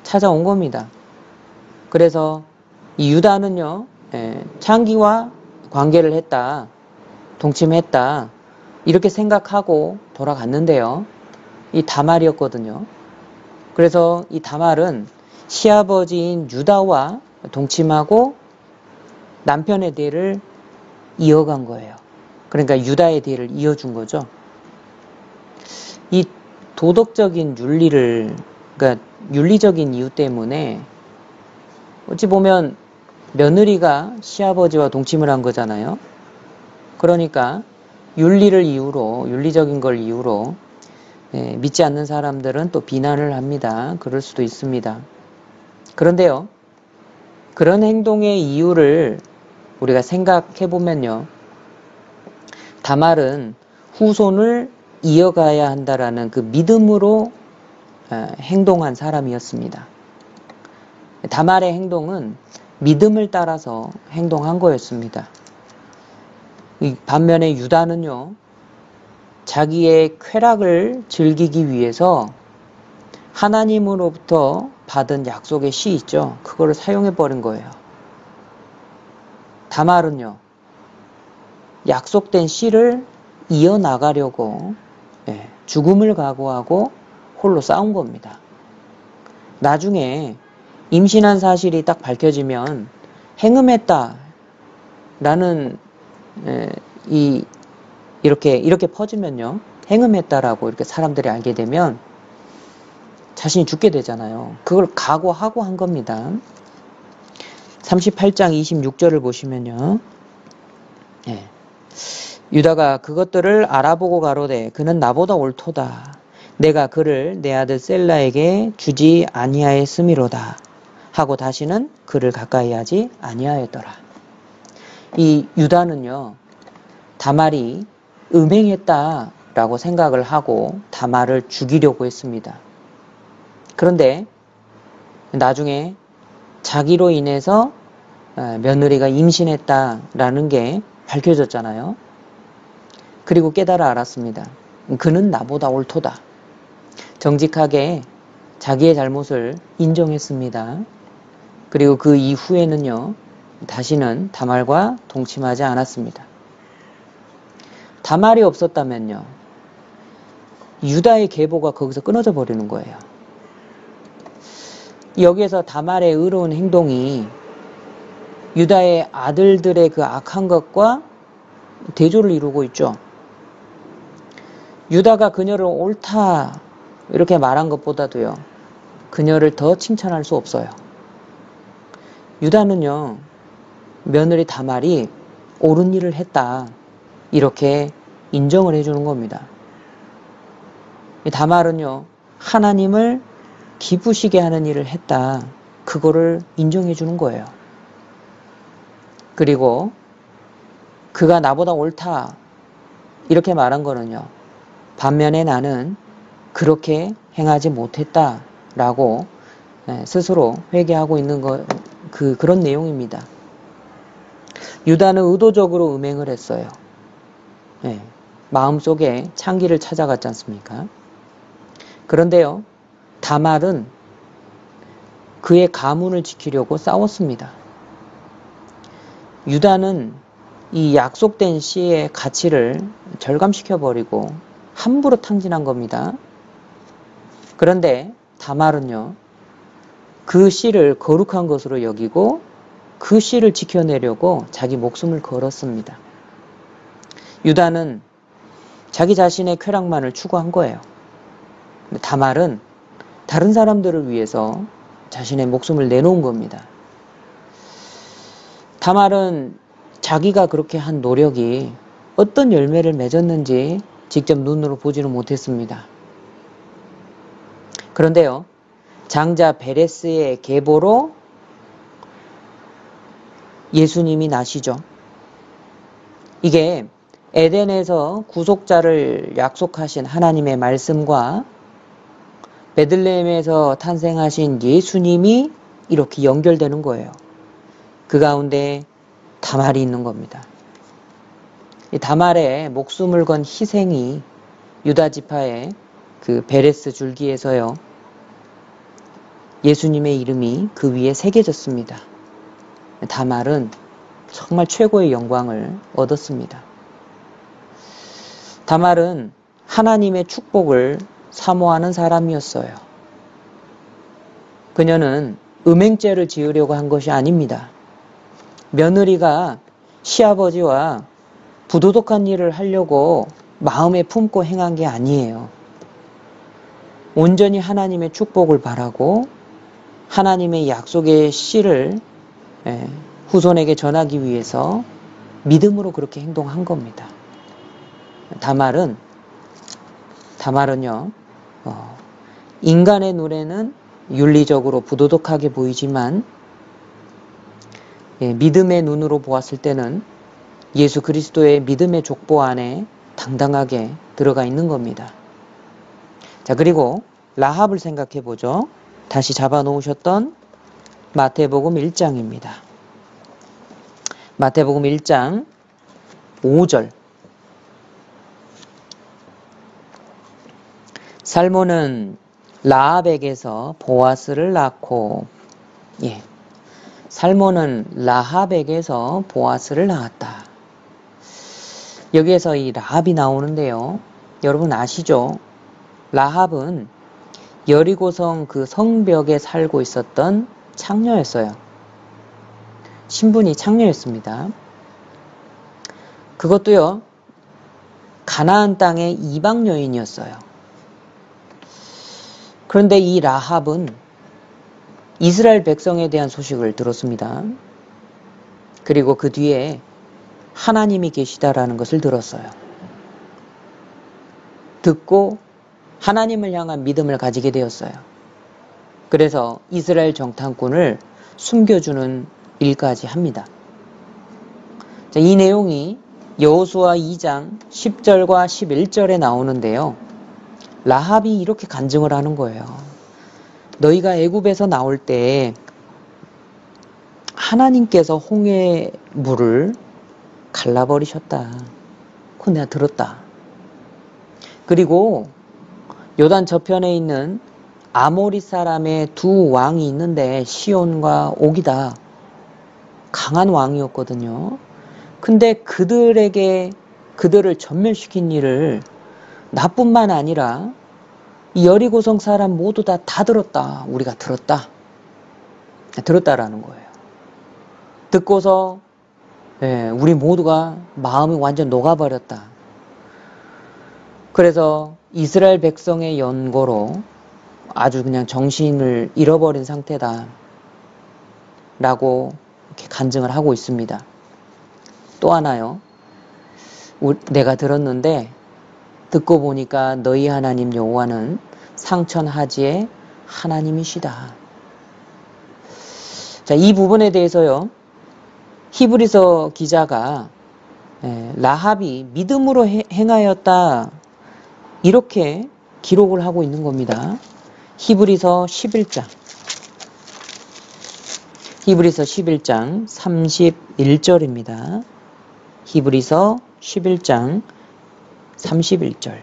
찾아온 겁니다. 그래서 이 유다는요, 창기와 관계를 했다, 동침했다, 이렇게 생각하고 돌아갔는데요. 이 다말이었거든요. 그래서 이 다말은 시아버지인 유다와 동침하고 남편의 뒤를 이어간 거예요. 그러니까 유다의 뒤를 이어준 거죠. 이 도덕적인 그러니까 윤리적인 이유 때문에 어찌 보면 며느리가 시아버지와 동침을 한 거잖아요. 그러니까 윤리적인 걸 이유로 믿지 않는 사람들은 또 비난을 합니다. 그럴 수도 있습니다. 그런데요, 그런 행동의 이유를 우리가 생각해 보면요, 다말은 후손을 이어가야 한다라는 그 믿음으로 행동한 사람이었습니다. 다말의 행동은 믿음을 따라서 행동한 거였습니다. 반면에 유다는요, 자기의 쾌락을 즐기기 위해서 하나님으로부터 받은 약속의 씨 있죠. 그거를 사용해버린 거예요. 다말은요, 약속된 씨를 이어나가려고 죽음을 각오하고 홀로 싸운 겁니다. 나중에 임신한 사실이 딱 밝혀지면 행음했다 라는 이렇게 퍼지면요, 행음했다라고 이렇게 사람들이 알게 되면 자신이 죽게 되잖아요. 그걸 각오하고 한 겁니다. 38장 26절을 보시면요, 유다가 그것들을 알아보고 가로되 그는 나보다 옳도다. 내가 그를 내 아들 셀라에게 주지 아니하였음이로다 하고 다시는 그를 가까이 하지 아니하였더라. 이 유다는요, 다말이 음행했다라고 생각을 하고 다말을 죽이려고 했습니다. 그런데 나중에 자기로 인해서 며느리가 임신했다라는 게 밝혀졌잖아요. 그리고 깨달아 알았습니다. 그는 나보다 옳도다. 정직하게 자기의 잘못을 인정했습니다. 그리고 그 이후에는요, 다시는 다말과 동침하지 않았습니다. 다말이 없었다면요, 유다의 계보가 거기서 끊어져 버리는 거예요. 여기에서 다말의 의로운 행동이 유다의 아들들의 그 악한 것과 대조를 이루고 있죠. 유다가 그녀를 옳다 이렇게 말한 것보다도요, 그녀를 더 칭찬할 수 없어요. 유다는요, 며느리 다말이 옳은 일을 했다 이렇게 인정을 해주는 겁니다. 다말은요, 하나님을 기쁘시게 하는 일을 했다, 그거를 인정해 주는 거예요. 그리고 그가 나보다 옳다 이렇게 말한 거는요, 반면에 나는 그렇게 행하지 못했다라고 스스로 회개하고 있는 그런 내용입니다. 유다는 의도적으로 음행을 했어요. 마음속에 창기를 찾아갔지 않습니까? 그런데요, 다말은 그의 가문을 지키려고 싸웠습니다. 유다는 이 약속된 씨의 가치를 절감시켜버리고 함부로 탕진한 겁니다. 그런데 다말은요, 그 씨를 거룩한 것으로 여기고 그 씨를 지켜내려고 자기 목숨을 걸었습니다. 유다는 자기 자신의 쾌락만을 추구한 거예요. 다말은 다른 사람들을 위해서 자신의 목숨을 내놓은 겁니다. 다말은 자기가 그렇게 한 노력이 어떤 열매를 맺었는지 직접 눈으로 보지는 못했습니다. 그런데요, 장자 베레스의 계보로 예수님이 나시죠. 이게 에덴에서 구속자를 약속하신 하나님의 말씀과 베들레헴에서 탄생하신 예수님이 이렇게 연결되는 거예요. 그 가운데 다말이 있는 겁니다. 이 다말의 목숨을 건 희생이 유다 지파의 그 베레스 줄기에서요, 예수님의 이름이 그 위에 새겨졌습니다. 다말은 정말 최고의 영광을 얻었습니다. 다말은 하나님의 축복을 사모하는 사람이었어요. 그녀는 음행죄를 지으려고 한 것이 아닙니다. 며느리가 시아버지와 부도덕한 일을 하려고 마음에 품고 행한 게 아니에요. 온전히 하나님의 축복을 바라고 하나님의 약속의 씨를 후손에게 전하기 위해서 믿음으로 그렇게 행동한 겁니다. 다말은요, 인간의 눈에는 윤리적으로 부도덕하게 보이지만 믿음의 눈으로 보았을 때는 예수 그리스도의 믿음의 족보 안에 당당하게 들어가 있는 겁니다. 자, 그리고 라합을 생각해 보죠. 다시 잡아 놓으셨던 마태복음 1장입니다. 마태복음 1장 5절. 살몬은 라합에게서 보아스를 낳고, 살몬은 라합에게서 보아스를 낳았다. 여기에서 이 라합이 나오는데요, 여러분 아시죠? 라합은 여리고성 그 성벽에 살고 있었던 창녀였어요. 신분이 창녀였습니다. 그것도요, 가나안 땅의 이방 여인이었어요. 그런데 이 라합은 이스라엘 백성에 대한 소식을 들었습니다. 그리고 그 뒤에 하나님이 계시다라는 것을 들었어요. 듣고 하나님을 향한 믿음을 가지게 되었어요. 그래서 이스라엘 정탐꾼을 숨겨주는 일까지 합니다. 자, 이 내용이 여호수아 2장 10절과 11절에 나오는데요. 라합이 이렇게 간증을 하는 거예요. 너희가 애굽에서 나올 때 하나님께서 홍해 물을 갈라버리셨다. 그건 내가 들었다. 그리고 요단 저편에 있는 아모리 사람의 두 왕이 있는데 시온과 옥이다. 강한 왕이었거든요. 근데 그들을 전멸시킨 일을 나뿐만 아니라 여리고성 사람 모두 다 들었다. 우리가 들었다. 들었다라는 거예요. 듣고서 우리 모두가 마음이 완전 녹아버렸다. 그래서 이스라엘 백성의 연고로 아주 그냥 정신을 잃어버린 상태다. 라고 이렇게 간증을 하고 있습니다. 또 하나요. 내가 들었는데 듣고 보니까 너희 하나님 여호와는 상천하지의 하나님이시다. 자, 이 부분에 대해서요. 히브리서 기자가 라합이 믿음으로 행하였다. 이렇게 기록을 하고 있는 겁니다. 히브리서 11장 31장 31장 31절입니다. 히브리서 11장 31절.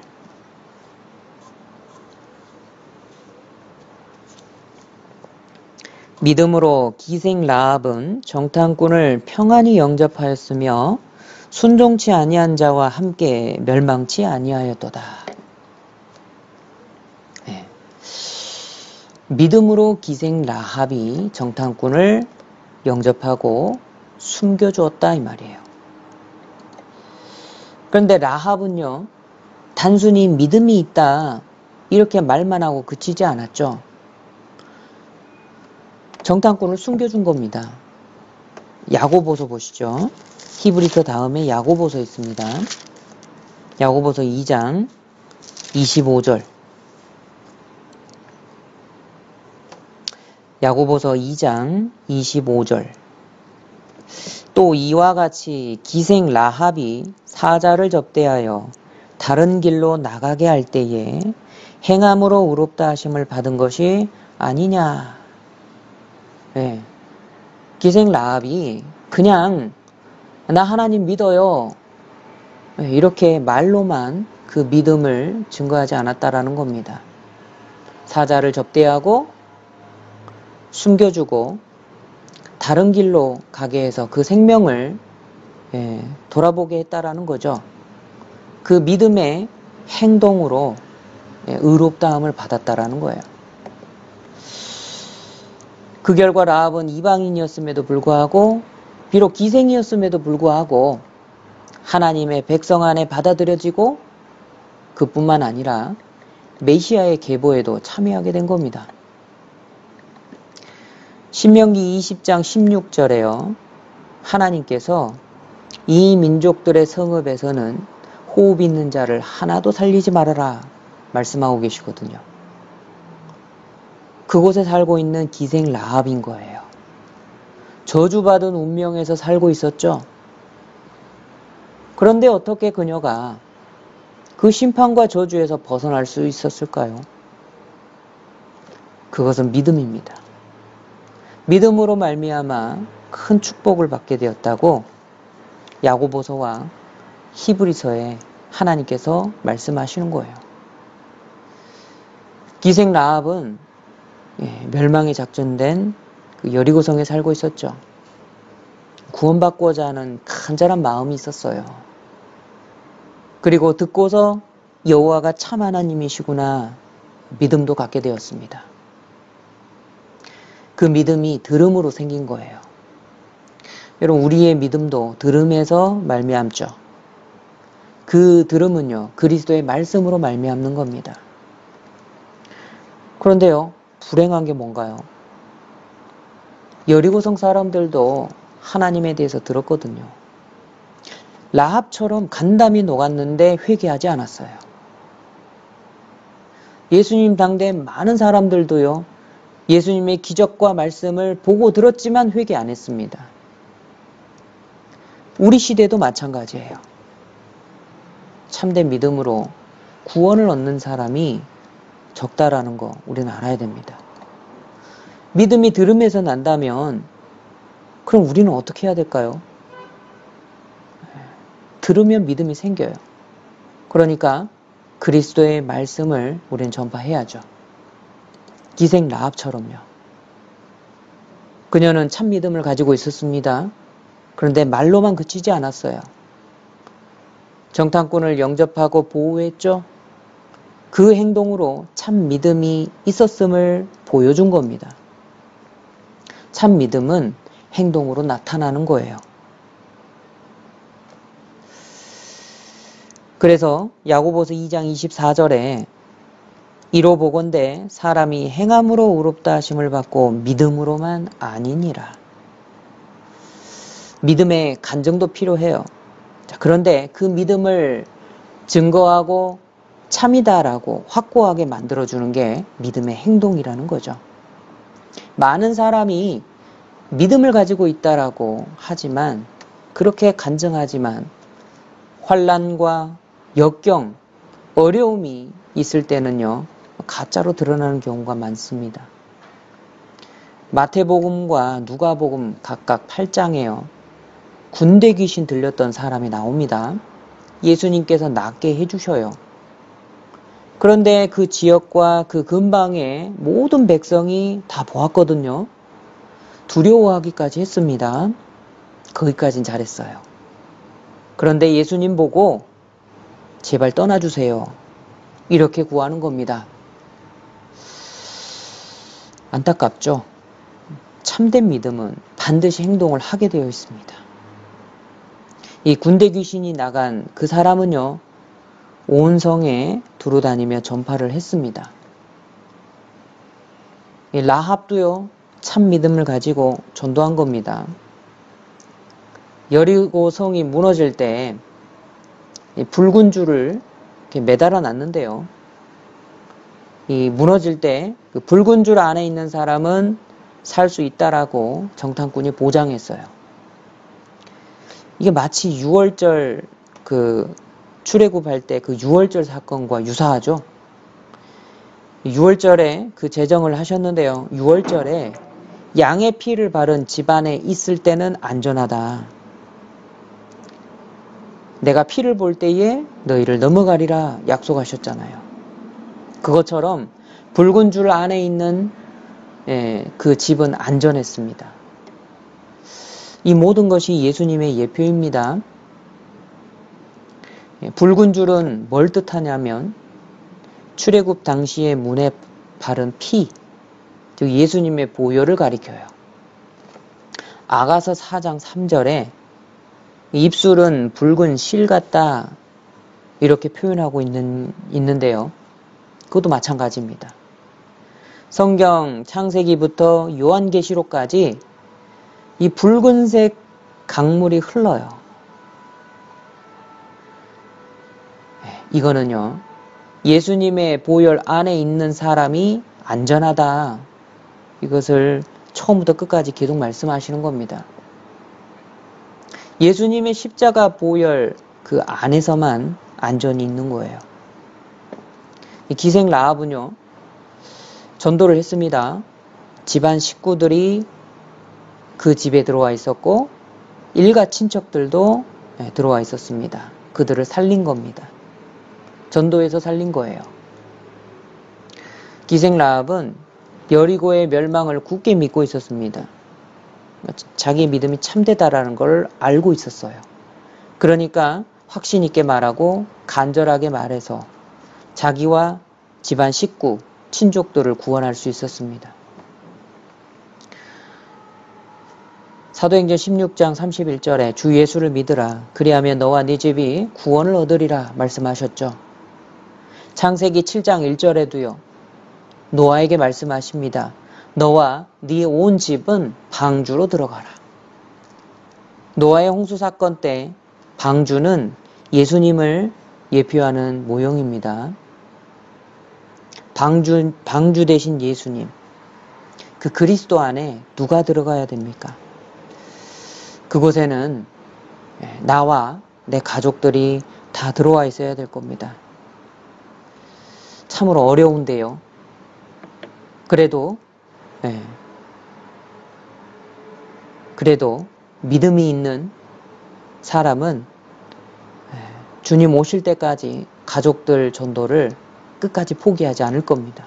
믿음으로 기생 라합은 정탐꾼을 평안히 영접하였으며 순종치 아니한 자와 함께 멸망치 아니하였도다. 믿음으로 기생 라합이 정탐꾼을 영접하고 숨겨주었다 이 말이에요. 그런데 라합은요, 단순히 믿음이 있다 이렇게 말만 하고 그치지 않았죠. 정탐꾼을 숨겨준 겁니다. 야고보서 보시죠. 히브리서 다음에 야고보서 있습니다. 야고보서 2장 25절. 야고보서 2장 25절. 또 이와 같이 기생 라합이 사자를 접대하여 다른 길로 나가게 할 때에 행함으로 의롭다 하심을 받은 것이 아니냐. 기생 라합이 그냥 나 하나님 믿어요. 이렇게 말로만 그 믿음을 증거하지 않았다라는 겁니다. 사자를 접대하고 숨겨주고 다른 길로 가게 해서 그 생명을 돌아보게 했다라는 거죠. 그 믿음의 행동으로 의롭다함을 받았다라는 거예요. 그 결과 라합은 이방인이었음에도 불구하고 비록 기생이었음에도 불구하고 하나님의 백성 안에 받아들여지고 그뿐만 아니라 메시아의 계보에도 참여하게 된 겁니다. 신명기 20장 16절에요. 하나님께서 이 민족들의 성읍에서는 호흡 있는 자를 하나도 살리지 말아라 말씀하고 계시거든요. 그곳에 살고 있는 기생 라합인 거예요. 저주받은 운명에서 살고 있었죠. 그런데 어떻게 그녀가 그 심판과 저주에서 벗어날 수 있었을까요? 그것은 믿음입니다. 믿음으로 말미암아 큰 축복을 받게 되었다고 야고보서와 히브리서에 하나님께서 말씀하시는 거예요. 기생 라합은 멸망에 작전된 그 여리고성에 살고 있었죠. 구원받고자 하는 간절한 마음이 있었어요. 그리고 듣고서 여호와가 참 하나님이시구나 믿음도 갖게 되었습니다. 그 믿음이 들음으로 생긴 거예요. 여러분, 우리의 믿음도 들음에서 말미암죠. 그 들음은요, 그리스도의 말씀으로 말미암는 겁니다. 그런데요, 불행한 게 뭔가요? 여리고성 사람들도 하나님에 대해서 들었거든요. 라합처럼 간담이 녹았는데 회개하지 않았어요. 예수님 당대 많은 사람들도요, 예수님의 기적과 말씀을 보고 들었지만 회개 안 했습니다. 우리 시대도 마찬가지예요. 참된 믿음으로 구원을 얻는 사람이 적다라는 거 우리는 알아야 됩니다. 믿음이 들음에서 난다면 그럼 우리는 어떻게 해야 될까요? 들으면 믿음이 생겨요. 그러니까 그리스도의 말씀을 우리는 전파해야죠. 기생 라합처럼요. 그녀는 참 믿음을 가지고 있었습니다. 그런데 말로만 그치지 않았어요. 정탐꾼을 영접하고 보호했죠. 그 행동으로 참 믿음이 있었음을 보여준 겁니다. 참 믿음은 행동으로 나타나는 거예요. 그래서 야고보서 2장 24절에 이로 보건대 사람이 행함으로 의롭다 하심을 받고 믿음으로만 아니니라. 믿음의 간증도 필요해요. 자, 그런데 그 믿음을 증거하고 참이다라고 확고하게 만들어주는 게 믿음의 행동이라는 거죠. 많은 사람이 믿음을 가지고 있다라고 하지만 그렇게 간증하지만 환난과 역경, 어려움이 있을 때는요. 가짜로 드러나는 경우가 많습니다. 마태복음과 누가복음 각각 8장에요. 군대 귀신 들렸던 사람이 나옵니다. 예수님께서 낫게 해주셔요. 그런데 그 지역과 그 근방의 모든 백성이 다 보았거든요. 두려워하기까지 했습니다. 거기까진 잘했어요. 그런데 예수님 보고 제발 떠나주세요. 이렇게 구하는 겁니다. 안타깝죠? 참된 믿음은 반드시 행동을 하게 되어 있습니다. 이 군대 귀신이 나간 그 사람은요. 온 성에 두루다니며 전파를 했습니다. 이 라합도요. 참 믿음을 가지고 전도한 겁니다. 여리고 성이 무너질 때 붉은 줄을 이렇게 매달아 놨는데요. 이 무너질 때 그 붉은 줄 안에 있는 사람은 살 수 있다라고 정탐꾼이 보장했어요. 이게 마치 6월절 그 출애굽할 때 그 6월절 사건과 유사하죠. 6월절에 그 제정을 하셨는데요. 6월절에 양의 피를 바른 집안에 있을 때는 안전하다. 내가 피를 볼 때에 너희를 넘어가리라 약속하셨잖아요. 그것처럼 붉은 줄 안에 있는 그 집은 안전했습니다. 이 모든 것이 예수님의 예표입니다. 붉은 줄은 뭘 뜻하냐면 출애굽 당시의 문에 바른 피, 즉 예수님의 보혈을 가리켜요. 아가서 4장 3절에 입술은 붉은 실 같다 이렇게 표현하고 있는데요. 그것도 마찬가지입니다. 성경 창세기부터 요한계시록까지 이 붉은색 강물이 흘러요. 이거는요. 예수님의 보혈 안에 있는 사람이 안전하다. 이것을 처음부터 끝까지 계속 말씀하시는 겁니다. 예수님의 십자가 보혈 그 안에서만 안전이 있는 거예요. 이 기생 라합은요. 전도를 했습니다. 집안 식구들이 그 집에 들어와 있었고 일가 친척들도 들어와 있었습니다. 그들을 살린 겁니다. 전도해서 살린 거예요. 기생 라합은 여리고의 멸망을 굳게 믿고 있었습니다. 자기의 믿음이 참되다라는 걸 알고 있었어요. 그러니까 확신 있게 말하고 간절하게 말해서 자기와 집안 식구, 친족들을 구원할 수 있었습니다. 사도행전 16장 31절에 주 예수를 믿으라. 그리하면 너와 네 집이 구원을 얻으리라 말씀하셨죠. 창세기 7장 1절에도요. 노아에게 말씀하십니다. 너와 네 온 집은 방주로 들어가라. 노아의 홍수 사건 때 방주는 예수님을 예표하는 모형입니다. 방주 대신 예수님. 그 그리스도 안에 누가 들어가야 됩니까? 그곳에는 나와 내 가족들이 다 다 들어와 있어야 될 겁니다. 참으로 어려운데요. 그래도 믿음이 있는 사람은 주님 오실 때까지 가족들 전도를 끝까지 포기하지 않을 겁니다.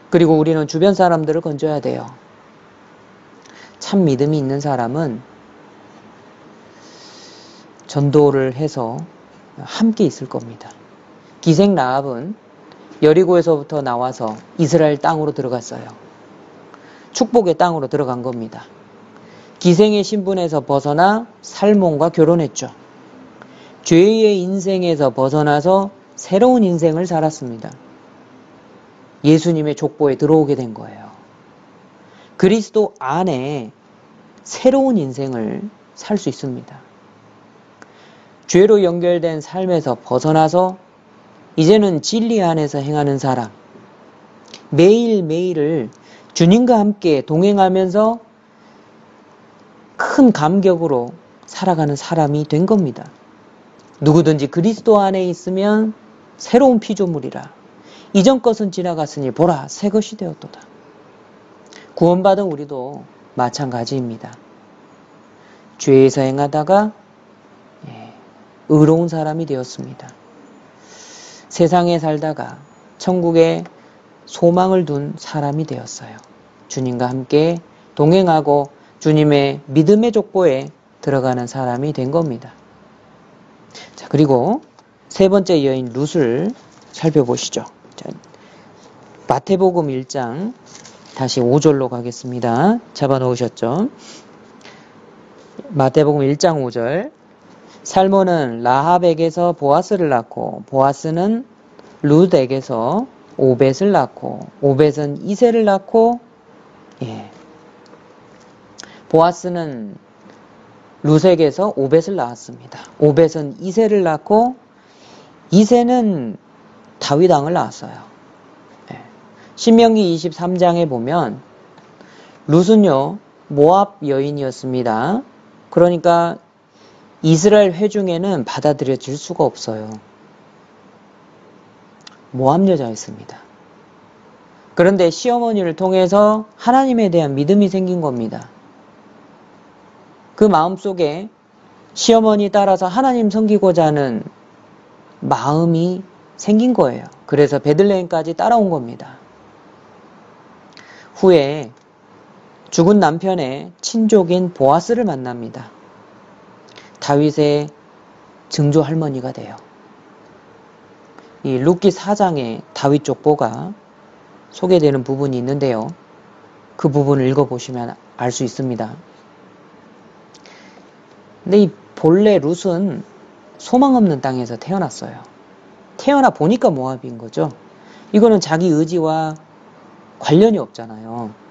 그리고 우리는 주변 사람들을 건져야 돼요. 참 믿음이 있는 사람은 전도를 해서 함께 있을 겁니다. 기생 라합은 여리고에서부터 나와서 이스라엘 땅으로 들어갔어요. 축복의 땅으로 들어간 겁니다. 기생의 신분에서 벗어나 살몬과 결혼했죠. 죄의 인생에서 벗어나서 새로운 인생을 살았습니다. 예수님의 족보에 들어오게 된 거예요. 그리스도 안에 새로운 인생을 살 수 있습니다. 죄로 연결된 삶에서 벗어나서 이제는 진리 안에서 행하는 사람, 매일매일을 주님과 함께 동행하면서 큰 감격으로 살아가는 사람이 된 겁니다. 누구든지 그리스도 안에 있으면 새로운 피조물이라. 이전 것은 지나갔으니 보라 새 것이 되었도다. 구원받은 우리도 마찬가지입니다. 죄에서 행하다가 의로운 사람이 되었습니다. 세상에 살다가 천국에 소망을 둔 사람이 되었어요. 주님과 함께 동행하고 주님의 믿음의 족보에 들어가는 사람이 된 겁니다. 자, 그리고 세 번째 여인 룻을 살펴보시죠. 자, 마태복음 1장 다시 5절로 가겠습니다. 잡아놓으셨죠? 마태복음 1장 5절. 살몬은 라합에게서 보아스를 낳고 보아스는 룻에게서 오벳을 낳고 오벳은 이새를 낳고 보아스는 룻에게서 오벳을 낳았습니다. 오벳은 이새를 낳고 이새는 다윗 왕을 낳았어요. 신명기 23장에 보면 룻은요 모압 여인이었습니다. 그러니까 이스라엘 회중에는 받아들여질 수가 없어요. 모압 여자였습니다. 그런데 시어머니를 통해서 하나님에 대한 믿음이 생긴 겁니다. 그 마음속에 시어머니 따라서 하나님 섬기고자 하는 마음이 생긴 거예요. 그래서 베들레헴까지 따라온 겁니다. 후에 죽은 남편의 친족인 보아스를 만납니다. 다윗의 증조 할머니가 돼요. 이 룻기 4장에 다윗 족보가 소개되는 부분이 있는데요. 그 부분을 읽어보시면 알 수 있습니다. 근데 이 본래 룻은 소망 없는 땅에서 태어났어요. 태어나 보니까 모압인 거죠. 이거는 자기 의지와 관련이 없잖아요.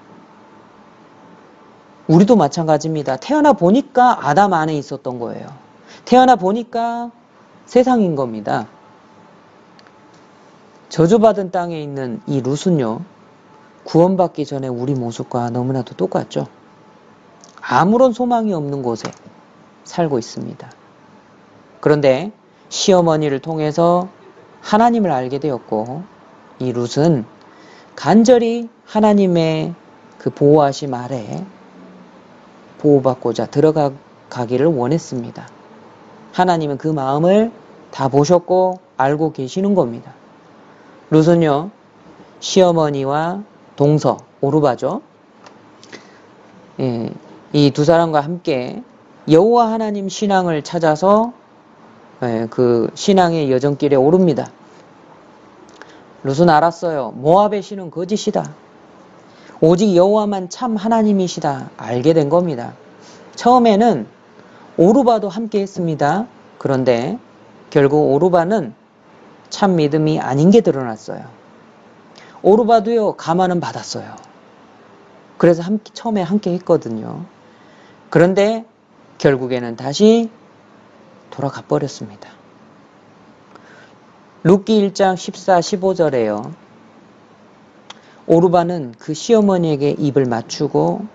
우리도 마찬가지입니다. 태어나 보니까 아담 안에 있었던 거예요. 태어나 보니까 세상인 겁니다. 저주받은 땅에 있는 이 룻은요, 구원받기 전에 우리 모습과 너무나도 똑같죠. 아무런 소망이 없는 곳에 살고 있습니다. 그런데 시어머니를 통해서 하나님을 알게 되었고, 이 룻은 간절히 하나님의 그 보호하심 아래 보호받고자 들어가기를 원했습니다. 하나님은 그 마음을 다 보셨고 알고 계시는 겁니다. 룻은요, 시어머니와 동서, 오르바죠. 이 두 사람과 함께 여호와 하나님 신앙을 찾아서 그 신앙의 여정길에 오릅니다. 룻은 알았어요. 모압의 신은 거짓이다. 오직 여호와만 참 하나님이시다. 알게 된 겁니다. 처음에는 오르바도 함께 했습니다. 그런데 결국 오르바는 참 믿음이 아닌 게 드러났어요. 오르바도요, 가만은 받았어요. 그래서 처음에 함께 했거든요. 그런데 결국에는 다시 돌아가 버렸습니다. 룻기 1장 14, 15절에요. 오르바는 그 시어머니에게 입을 맞추고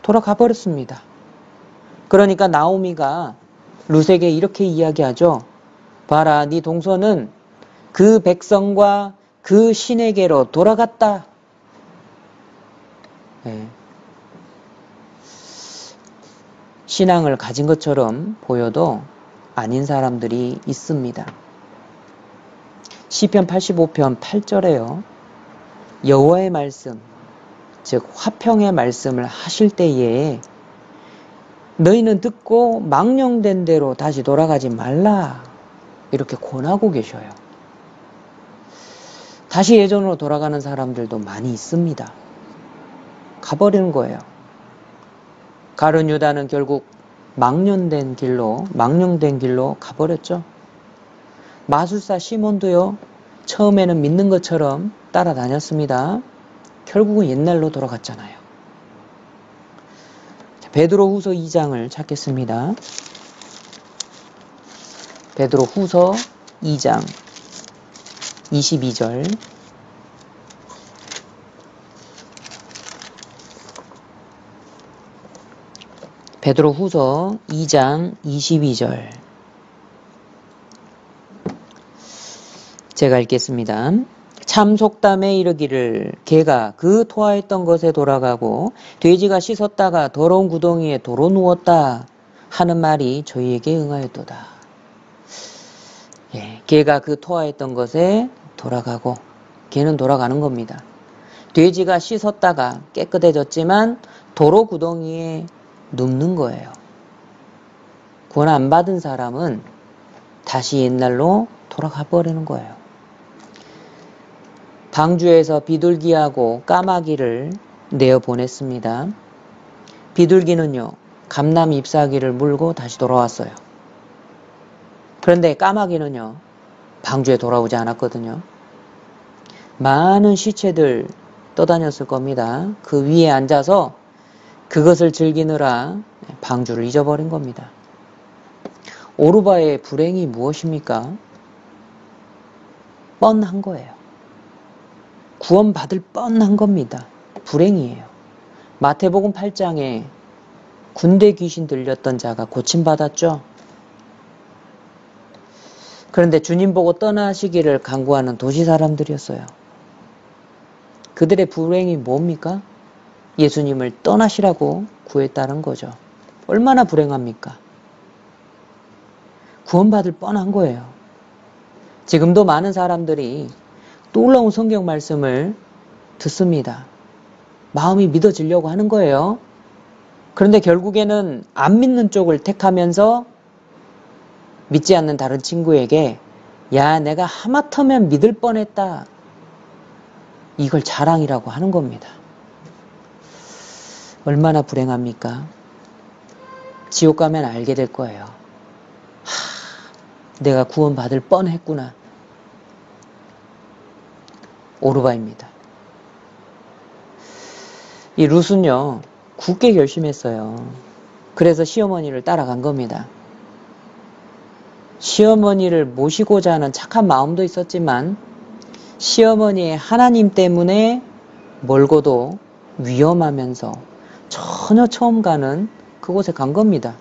돌아가 버렸습니다. 그러니까 나오미가 룻에게 이렇게 이야기하죠. 봐라, 네 동서는 그 백성과 그 신에게로 돌아갔다. 예. 신앙을 가진 것처럼 보여도 아닌 사람들이 있습니다. 시편 85편 8절에요. 여호와의 말씀, 즉 화평의 말씀을 하실 때에 너희는 듣고 망령된 대로 다시 돌아가지 말라. 이렇게 권하고 계셔요. 다시 예전으로 돌아가는 사람들도 많이 있습니다. 가버리는 거예요. 가룟 유다는 결국 망령된 길로 가버렸죠. 마술사 시몬도요, 처음에는 믿는 것처럼 따라다녔습니다. 결국은 옛날로 돌아갔잖아요. 베드로 후서 2장을 찾겠습니다. 베드로 후서 2장 22절. 베드로 후서 2장 22절. 제가 읽겠습니다. 참 속담에 이르기를 개가 그 토하였던 것에 돌아가고 돼지가 씻었다가 더러운 구덩이에 도로 누웠다 하는 말이 저희에게 응하였도다. 예, 개가 그 토하였던 것에 돌아가고, 개는 돌아가는 겁니다. 돼지가 씻었다가 깨끗해졌지만 도로 구덩이에 눕는 거예요. 구원 안 받은 사람은 다시 옛날로 돌아가 버리는 거예요. 방주에서 비둘기하고 까마귀를 내어보냈습니다. 비둘기는요, 감람 잎사귀를 물고 다시 돌아왔어요. 그런데 까마귀는요, 방주에 돌아오지 않았거든요. 많은 시체들 떠다녔을 겁니다. 그 위에 앉아서 그것을 즐기느라 방주를 잊어버린 겁니다. 오르바의 불행이 무엇입니까? 뻔한 거예요. 구원받을 뻔한 겁니다. 불행이에요. 마태복음 8장에 군대 귀신 들렸던 자가 고침받았죠. 그런데 주님 보고 떠나시기를 간구하는 도시 사람들이었어요. 그들의 불행이 뭡니까? 예수님을 떠나시라고 구했다는 거죠. 얼마나 불행합니까? 구원받을 뻔한 거예요. 지금도 많은 사람들이 놀라운 성경 말씀을 듣습니다. 마음이 믿어지려고 하는 거예요. 그런데 결국에는 안 믿는 쪽을 택하면서 믿지 않는 다른 친구에게 야, 내가 하마터면 믿을 뻔했다. 이걸 자랑이라고 하는 겁니다. 얼마나 불행합니까? 지옥 가면 알게 될 거예요. 내가 구원받을 뻔했구나. 오르바입니다. 이 룻은요, 굳게 결심했어요. 그래서 시어머니를 따라간 겁니다. 시어머니를 모시고자 하는 착한 마음도 있었지만 시어머니의 하나님 때문에 멀고도 위험하면서 전혀 처음 가는 그곳에 간 겁니다.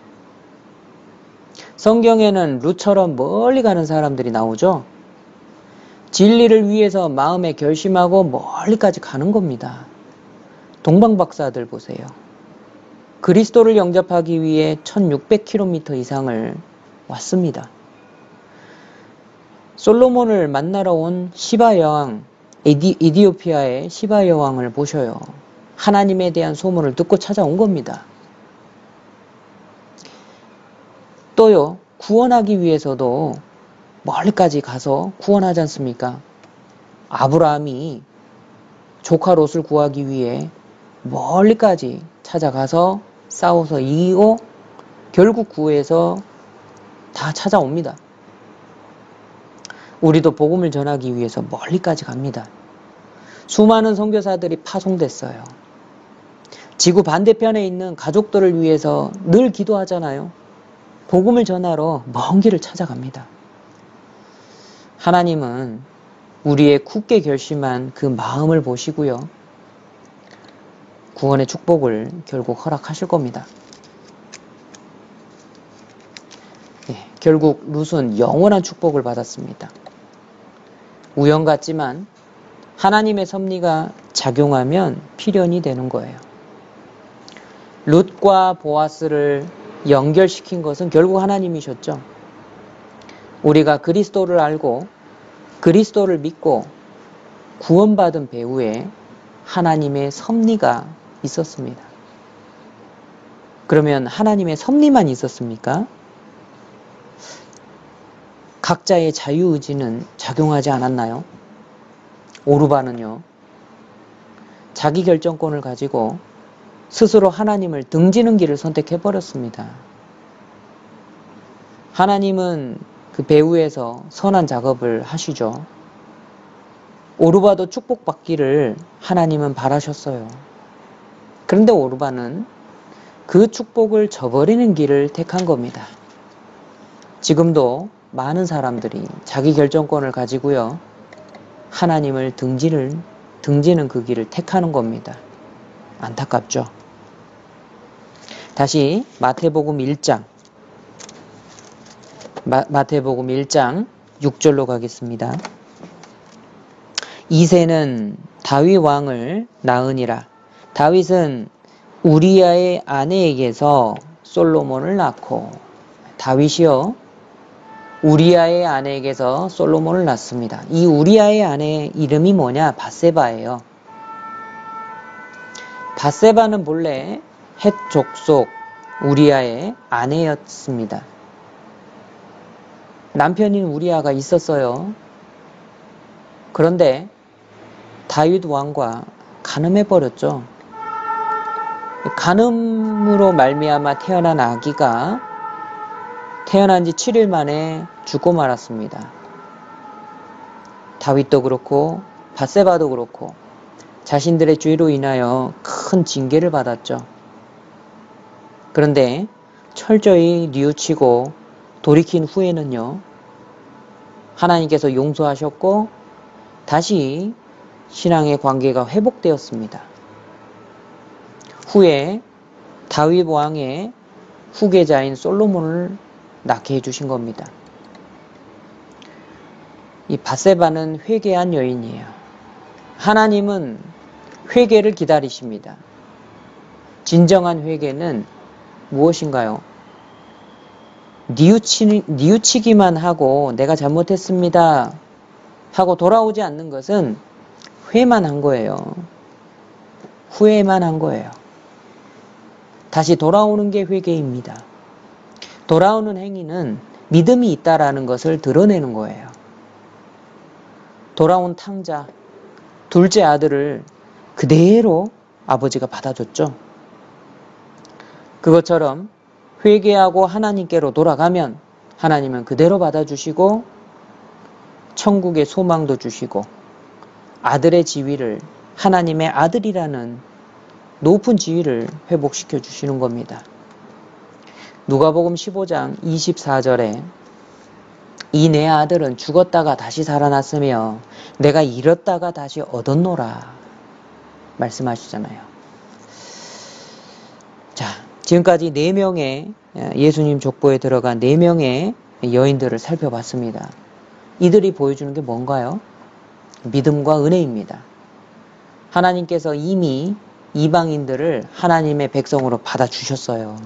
성경에는 룻처럼 멀리 가는 사람들이 나오죠. 진리를 위해서 마음에 결심하고 멀리까지 가는 겁니다. 동방박사들 보세요. 그리스도를 영접하기 위해 1600km 이상을 왔습니다. 솔로몬을 만나러 온 시바 여왕, 이디오피아의 시바 여왕을 보셔요. 하나님에 대한 소문을 듣고 찾아온 겁니다. 또요, 구원하기 위해서도 멀리까지 가서 구원하지 않습니까? 아브라함이 조카 롯을 구하기 위해 멀리까지 찾아가서 싸워서 이기고 결국 구해서 다 찾아옵니다. 우리도 복음을 전하기 위해서 멀리까지 갑니다. 수많은 선교사들이 파송됐어요. 지구 반대편에 있는 가족들을 위해서 늘 기도하잖아요. 복음을 전하러 먼 길을 찾아갑니다. 하나님은 우리의 굳게 결심한 그 마음을 보시고요. 구원의 축복을 결국 허락하실 겁니다. 예, 결국 룻은 영원한 축복을 받았습니다. 우연 같지만 하나님의 섭리가 작용하면 필연이 되는 거예요. 룻과 보아스를 연결시킨 것은 결국 하나님이셨죠. 우리가 그리스도를 알고 그리스도를 믿고 구원받은 배후에 하나님의 섭리가 있었습니다. 그러면 하나님의 섭리만 있었습니까? 각자의 자유의지는 작용하지 않았나요? 오르바는요, 자기 결정권을 가지고 스스로 하나님을 등지는 길을 선택해버렸습니다. 하나님은 그 배후에서 선한 작업을 하시죠. 오르바도 축복받기를 하나님은 바라셨어요. 그런데 오르바는 그 축복을 저버리는 길을 택한 겁니다. 지금도 많은 사람들이 자기 결정권을 가지고요, 하나님을 등지는 그 길을 택하는 겁니다. 안타깝죠. 다시 마태복음 1장 마태복음 1장 6절로 가겠습니다. 이새는 다윗 왕을 낳으니라. 다윗은 우리아의 아내에게서 솔로몬을 낳고, 다윗이요, 우리아의 아내에게서 솔로몬을 낳습니다. 이 우리아의 아내 이름이 뭐냐? 밧세바예요. 밧세바는 본래 헷 족속 우리아의 아내였습니다. 남편인 우리아가 있었어요. 그런데 다윗 왕과 간음해버렸죠. 간음으로 말미암아 태어난 아기가 태어난 지 7일 만에 죽고 말았습니다. 다윗도 그렇고 밧세바도 그렇고 자신들의 죄로 인하여 큰 징계를 받았죠. 그런데 철저히 뉘우치고 돌이킨 후에는요, 하나님께서 용서하셨고 다시 신앙의 관계가 회복되었습니다. 후에 다윗 왕의 후계자인 솔로몬을 낳게 해주신 겁니다. 이 밧세바는 회개한 여인이에요. 하나님은 회개를 기다리십니다. 진정한 회개는 무엇인가요? 뉘우치기만 하고 내가 잘못했습니다 하고 돌아오지 않는 것은 회만 한 거예요. 후회만 한 거예요. 다시 돌아오는 게 회개입니다. 돌아오는 행위는 믿음이 있다라는 것을 드러내는 거예요. 돌아온 탕자, 둘째 아들을 그대로 아버지가 받아줬죠. 그것처럼 회개하고 하나님께로 돌아가면 하나님은 그대로 받아주시고 천국의 소망도 주시고 아들의 지위를, 하나님의 아들이라는 높은 지위를 회복시켜 주시는 겁니다. 누가복음 15장 24절에 이 내 아들은 죽었다가 다시 살아났으며 내가 잃었다가 다시 얻었노라 말씀하시잖아요. 자, 지금까지 4명의 예수님 족보에 들어간 4명의 여인들을 살펴봤습니다. 이들이 보여주는 게 뭔가요? 믿음과 은혜입니다. 하나님께서 이미 이방인들을 하나님의 백성으로 받아주셨어요.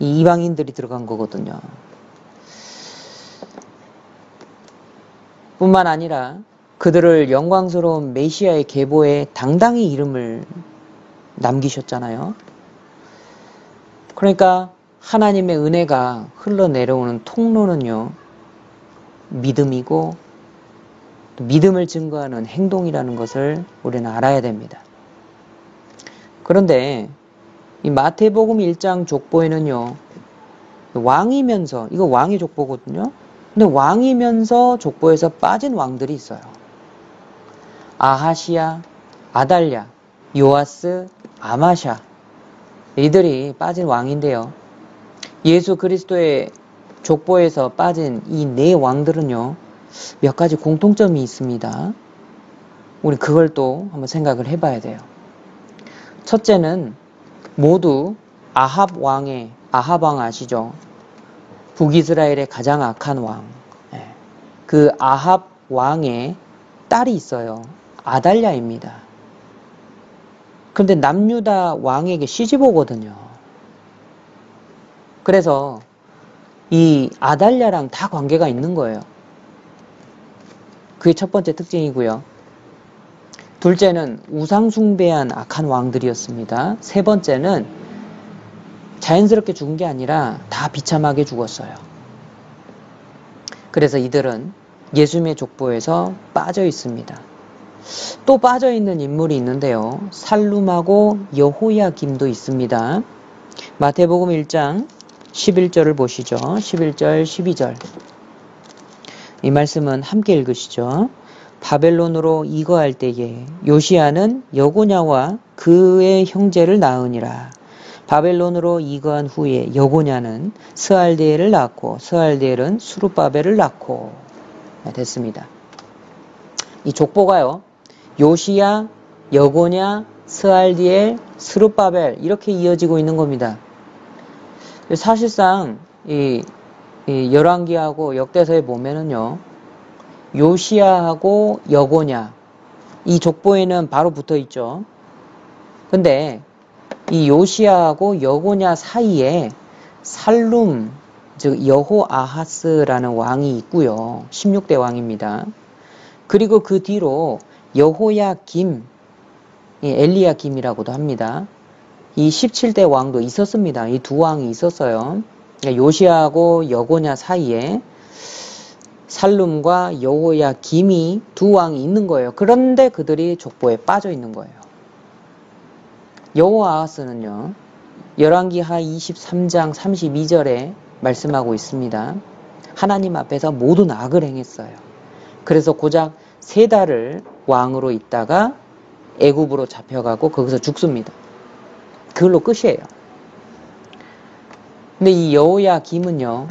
이 이방인들이 들어간 거거든요. 뿐만 아니라 그들을 영광스러운 메시아의 계보에 당당히 이름을 남기셨잖아요. 그러니까 하나님의 은혜가 흘러내려오는 통로는요, 믿음이고 또 믿음을 증거하는 행동이라는 것을 우리는 알아야 됩니다. 그런데 이 마태복음 1장 족보에는요, 왕이면서, 이거 왕의 족보거든요. 근데 왕이면서 족보에서 빠진 왕들이 있어요. 아하시야, 아달랴, 요아스, 아마샤, 이들이 빠진 왕인데요. 예수 그리스도의 족보에서 빠진 이 4왕들은요, 몇 가지 공통점이 있습니다. 우리 그걸 또 한번 생각을 해봐야 돼요. 첫째는 모두 아합 왕 아시죠? 북이스라엘의 가장 악한 왕. 그 아합 왕의 딸이 있어요. 아달랴입니다. 그런데 남유다 왕에게 시집 오거든요. 그래서 이 아달랴랑 다 관계가 있는 거예요. 그게 첫 번째 특징이고요. 둘째는 우상숭배한 악한 왕들이었습니다. 세 번째는 자연스럽게 죽은 게 아니라 다 비참하게 죽었어요. 그래서 이들은 예수님의 족보에서 빠져 있습니다. 또 빠져 있는 인물이 있는데요. 살룸하고 여호야김도 있습니다. 마태복음 1장 11절을 보시죠. 11절, 12절. 이 말씀은 함께 읽으시죠. 바벨론으로 이거할 때에 요시야는 여고냐와 그의 형제를 낳으니라. 바벨론으로 이거한 후에 여고냐는 스알디엘을 낳고 스알디엘은 수룹바벨을 낳고 됐습니다. 이 족보가요. 요시야, 여고냐, 스알디엘, 스룹바벨 이렇게 이어지고 있는 겁니다. 사실상 이 열왕기하고 역대서에 보면은요. 요시야하고 여고냐 이 족보에는 바로 붙어 있죠. 근데 이 요시야하고 여고냐 사이에 살룸 즉 여호아하스라는 왕이 있고요. 16대 왕입니다. 그리고 그 뒤로 여호야김 엘리야김이라고도 합니다. 이 17대 왕도 있었습니다. 이 두 왕이 있었어요. 요시야하고 여고냐 사이에 살룸과 여호야김이 두 왕이 있는 거예요. 그런데 그들이 족보에 빠져 있는 거예요. 여호아하스는요. 열왕기하 23장 32절에 말씀하고 있습니다. 하나님 앞에서 모든 악을 행했어요. 그래서 고작 3달을 왕으로 있다가 애굽으로 잡혀가고 거기서 죽습니다. 그걸로 끝이에요. 근데 이 여호야김은요.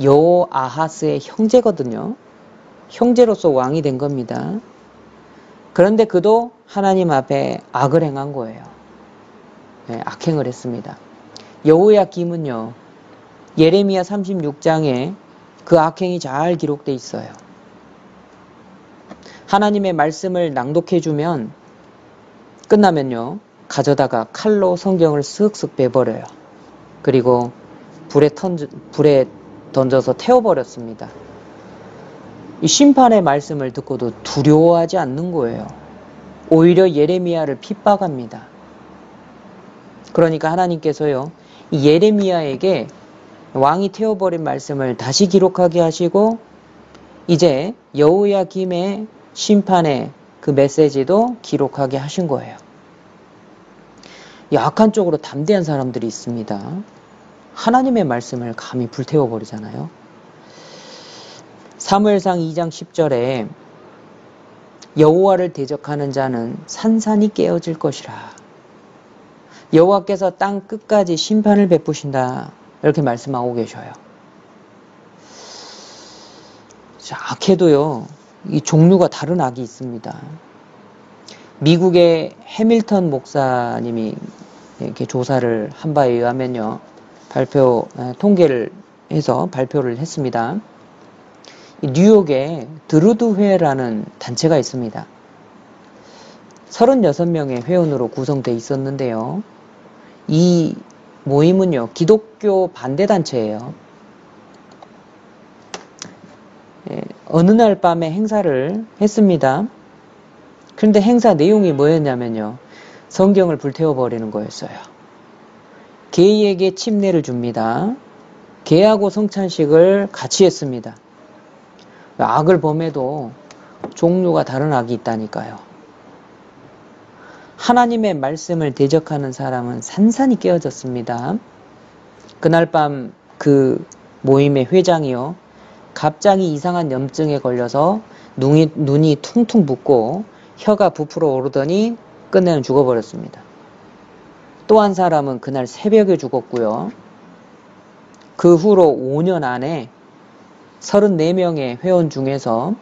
여호아하스의 형제거든요. 형제로서 왕이 된 겁니다. 그런데 그도 하나님 앞에 악을 행한 거예요. 네, 악행을 했습니다. 여호야김은요. 예레미야 36장에 그 악행이 잘 기록되어 있어요. 하나님의 말씀을 낭독해주면 끝나면요. 가져다가 칼로 성경을 쓱쓱 베버려요. 그리고 불에 던져서 태워버렸습니다. 이 심판의 말씀을 듣고도 두려워하지 않는 거예요. 오히려 예레미야를 핍박합니다. 그러니까 하나님께서요. 이 예레미야에게 왕이 태워버린 말씀을 다시 기록하게 하시고 이제 여호야김의 심판의 그 메시지도 기록하게 하신 거예요. 악한 쪽으로 담대한 사람들이 있습니다. 하나님의 말씀을 감히 불태워버리잖아요. 사무엘상 2장 10절에 여호와를 대적하는 자는 산산이 깨어질 것이라. 여호와께서 땅 끝까지 심판을 베푸신다. 이렇게 말씀하고 계셔요. 자, 악해도요. 이 종류가 다른 악이 있습니다. 미국의 해밀턴 목사님이 이렇게 조사를 한 바에 의하면요. 통계를 해서 발표를 했습니다. 뉴욕에 드루드회라는 단체가 있습니다. 36명의 회원으로 구성되어 있었는데요. 이 모임은요. 기독교 반대단체예요. 어느 날 밤에 행사를 했습니다. 그런데 행사 내용이 뭐였냐면요. 성경을 불태워버리는 거였어요. 개에게 침례를 줍니다. 개하고 성찬식을 같이 했습니다. 악을 범해도 종류가 다른 악이 있다니까요. 하나님의 말씀을 대적하는 사람은 산산이 깨어졌습니다. 그날 밤 그 모임의 회장이요. 갑자기 이상한 염증에 걸려서 눈이 퉁퉁 붓고 혀가 부풀어 오르더니 끝내는 죽어버렸습니다. 또 한 사람은 그날 새벽에 죽었고요. 그 후로 5년 안에 34명의 회원 중에서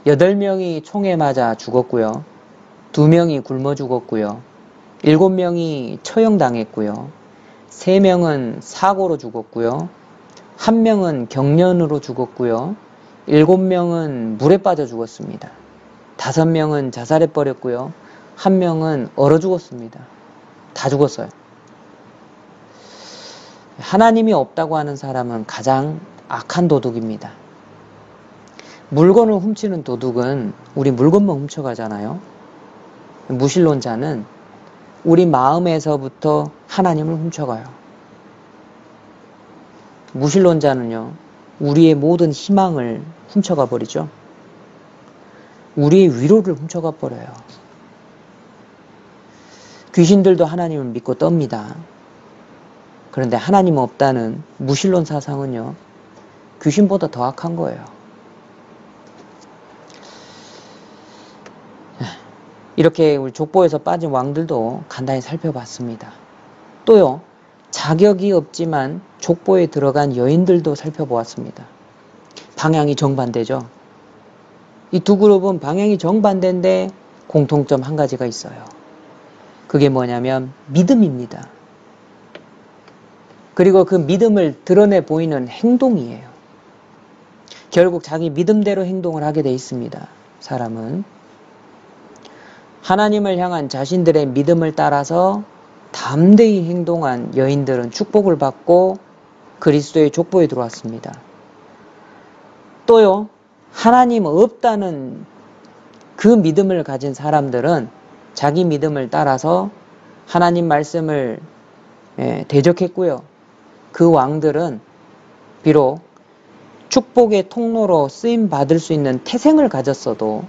8명이 총에 맞아 죽었고요. 2명이 굶어 죽었고요. 7명이 처형당했고요. 3명은 사고로 죽었고요. 한 명은 경련으로 죽었고요. 7명은 물에 빠져 죽었습니다. 5명은 자살해버렸고요. 1명은 얼어 죽었습니다. 다 죽었어요. 하나님이 없다고 하는 사람은 가장 악한 도둑입니다. 물건을 훔치는 도둑은 우리 물건만 훔쳐가잖아요. 무신론자는 우리 마음에서부터 하나님을 훔쳐가요. 무신론자는요, 우리의 모든 희망을 훔쳐가 버리죠. 우리의 위로를 훔쳐가 버려요. 귀신들도 하나님을 믿고 떱니다. 그런데 하나님 없다는 무신론 사상은요, 귀신보다 더 악한 거예요. 이렇게 우리 족보에서 빠진 왕들도 간단히 살펴봤습니다. 또요, 자격이 없지만 족보에 들어간 여인들도 살펴보았습니다. 방향이 정반대죠. 이 두 그룹은 방향이 정반대인데 공통점 한 가지가 있어요. 그게 뭐냐면 믿음입니다. 그리고 그 믿음을 드러내 보이는 행동이에요. 결국 자기 믿음대로 행동을 하게 돼 있습니다. 사람은 하나님을 향한 자신들의 믿음을 따라서 담대히 행동한 여인들은 축복을 받고 그리스도의 족보에 들어왔습니다. 또요, 하나님 없다는 그 믿음을 가진 사람들은 자기 믿음을 따라서 하나님 말씀을 대적했고요. 그 왕들은 비록 축복의 통로로 쓰임 받을 수 있는 태생을 가졌어도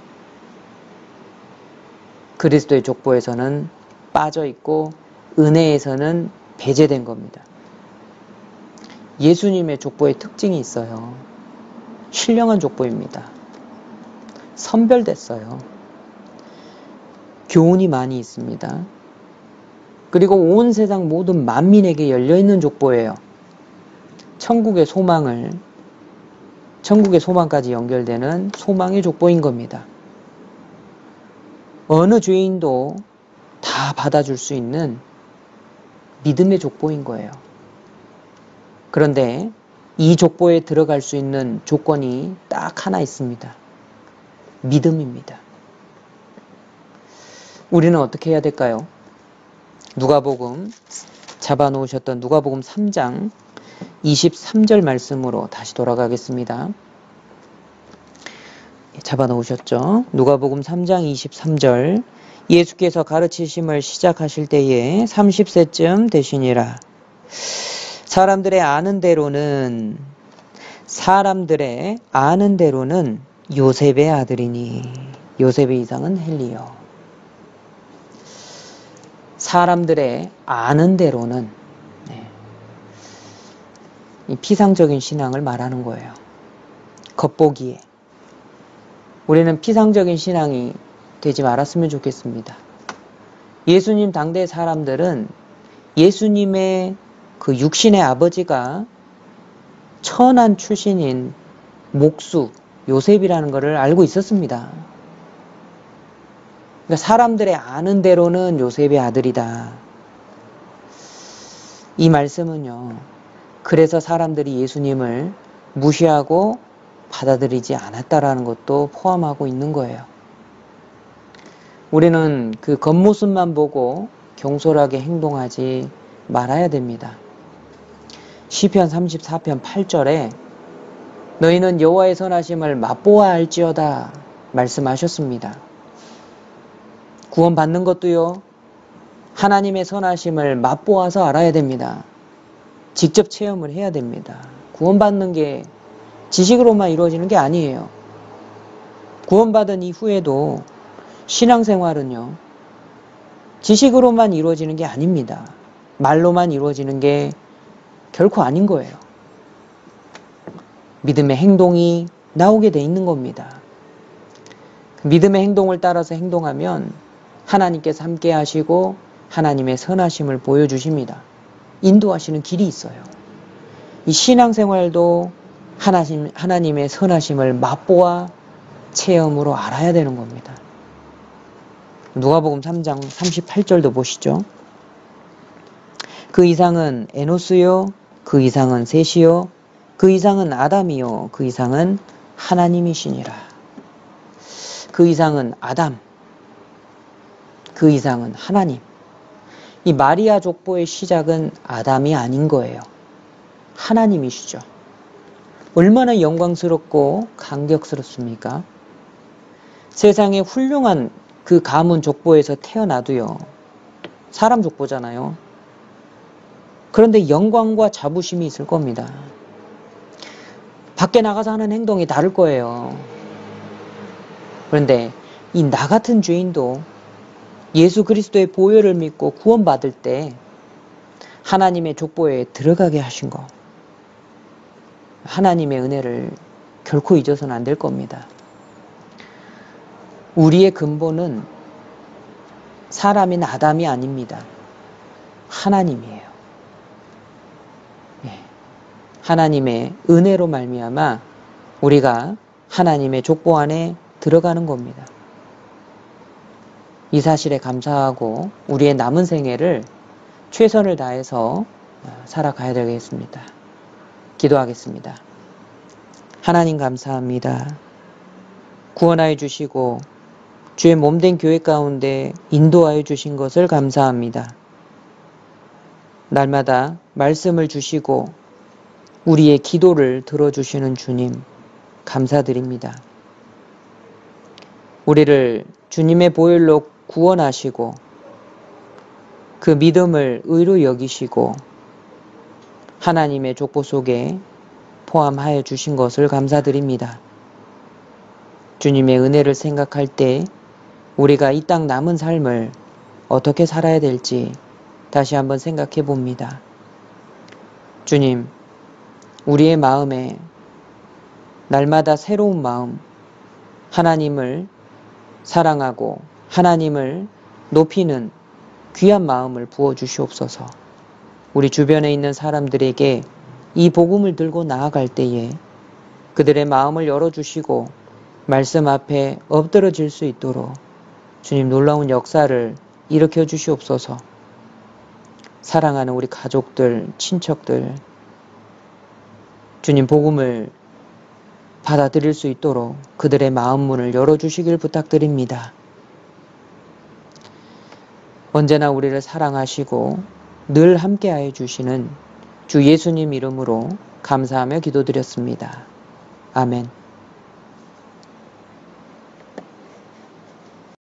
그리스도의 족보에서는 빠져 있고 은혜에서는 배제된 겁니다. 예수님의 족보의 특징이 있어요. 신령한 족보입니다. 선별됐어요. 교훈이 많이 있습니다. 그리고 온 세상 모든 만민에게 열려있는 족보예요. 천국의 소망까지 연결되는 소망의 족보인 겁니다. 어느 죄인도 다 받아줄 수 있는 믿음의 족보인 거예요. 그런데 이 족보에 들어갈 수 있는 조건이 딱 하나 있습니다. 믿음입니다. 우리는 어떻게 해야 될까요? 누가복음, 잡아놓으셨던 누가복음 3장 23절 말씀으로 다시 돌아가겠습니다. 잡아놓으셨죠? 누가복음 3장 23절, 예수께서 가르치심을 시작하실 때에 30세쯤 되시니라. 사람들의 아는 대로는 요셉의 아들이니, 요셉의 이상은 헬리요. 사람들의 아는 대로는, 이 피상적인 신앙을 말하는 거예요. 겉보기에. 우리는 피상적인 신앙이 되지 말았으면 좋겠습니다. 예수님 당대 사람들은 예수님의 그 육신의 아버지가 천한 출신인 목수 요셉이라는 것을 알고 있었습니다. 그러니까 사람들의 아는 대로는 요셉의 아들이다. 이 말씀은요, 그래서 사람들이 예수님을 무시하고 받아들이지 않았다라는 것도 포함하고 있는 거예요. 우리는 그 겉모습만 보고 경솔하게 행동하지 말아야 됩니다. 시편 34편 8절에 너희는 여호와의 선하심을 맛보아 알지어다 말씀하셨습니다. 구원받는 것도요, 하나님의 선하심을 맛보아서 알아야 됩니다. 직접 체험을 해야 됩니다. 구원받는 게 지식으로만 이루어지는 게 아니에요. 구원받은 이후에도 신앙생활은요, 지식으로만 이루어지는 게 아닙니다. 말로만 이루어지는 게 결코 아닌 거예요. 믿음의 행동이 나오게 돼 있는 겁니다. 믿음의 행동을 따라서 행동하면 하나님께서 함께 하시고 하나님의 선하심을 보여주십니다. 인도하시는 길이 있어요. 이 신앙생활도 하나님의 선하심을 맛보아 체험으로 알아야 되는 겁니다. 누가복음 3장 38절도 보시죠. 그 이상은 에노스요, 그 이상은 셋이요, 그 이상은 아담이요 그 이상은 하나님이시니라. 그 이상은 아담, 그 이상은 하나님. 이 마리아 족보의 시작은 아담이 아닌 거예요. 하나님이시죠. 얼마나 영광스럽고 감격스럽습니까? 세상에 훌륭한 그 가문 족보에서 태어나도요. 사람 족보잖아요. 그런데 영광과 자부심이 있을 겁니다. 밖에 나가서 하는 행동이 다를 거예요. 그런데 이 나 같은 죄인도 예수 그리스도의 보혈을 믿고 구원받을 때 하나님의 족보에 들어가게 하신 거. 하나님의 은혜를 결코 잊어서는 안 될 겁니다. 우리의 근본은 사람인 아담이 아닙니다. 하나님이에요. 하나님의 은혜로 말미암아 우리가 하나님의 족보 안에 들어가는 겁니다. 이 사실에 감사하고 우리의 남은 생애를 최선을 다해서 살아가야 되겠습니다. 기도하겠습니다. 하나님 감사합니다. 구원하여 주시고 주의 몸된 교회 가운데 인도하여 주신 것을 감사합니다. 날마다 말씀을 주시고 우리의 기도를 들어주시는 주님 감사드립니다. 우리를 주님의 보혈로 구원하시고 그 믿음을 의로 여기시고 하나님의 족보 속에 포함하여 주신 것을 감사드립니다. 주님의 은혜를 생각할 때 우리가 이 땅 남은 삶을 어떻게 살아야 될지 다시 한번 생각해 봅니다. 주님, 우리의 마음에 날마다 새로운 마음, 하나님을 사랑하고 하나님을 높이는 귀한 마음을 부어주시옵소서. 우리 주변에 있는 사람들에게 이 복음을 들고 나아갈 때에 그들의 마음을 열어주시고 말씀 앞에 엎드러질 수 있도록 주님 놀라운 역사를 일으켜 주시옵소서. 사랑하는 우리 가족들, 친척들, 주님 복음을 받아들일 수 있도록 그들의 마음 문을 열어주시길 부탁드립니다. 언제나 우리를 사랑하시고 늘 함께하여 주시는 주 예수님 이름으로 감사하며 기도드렸습니다. 아멘.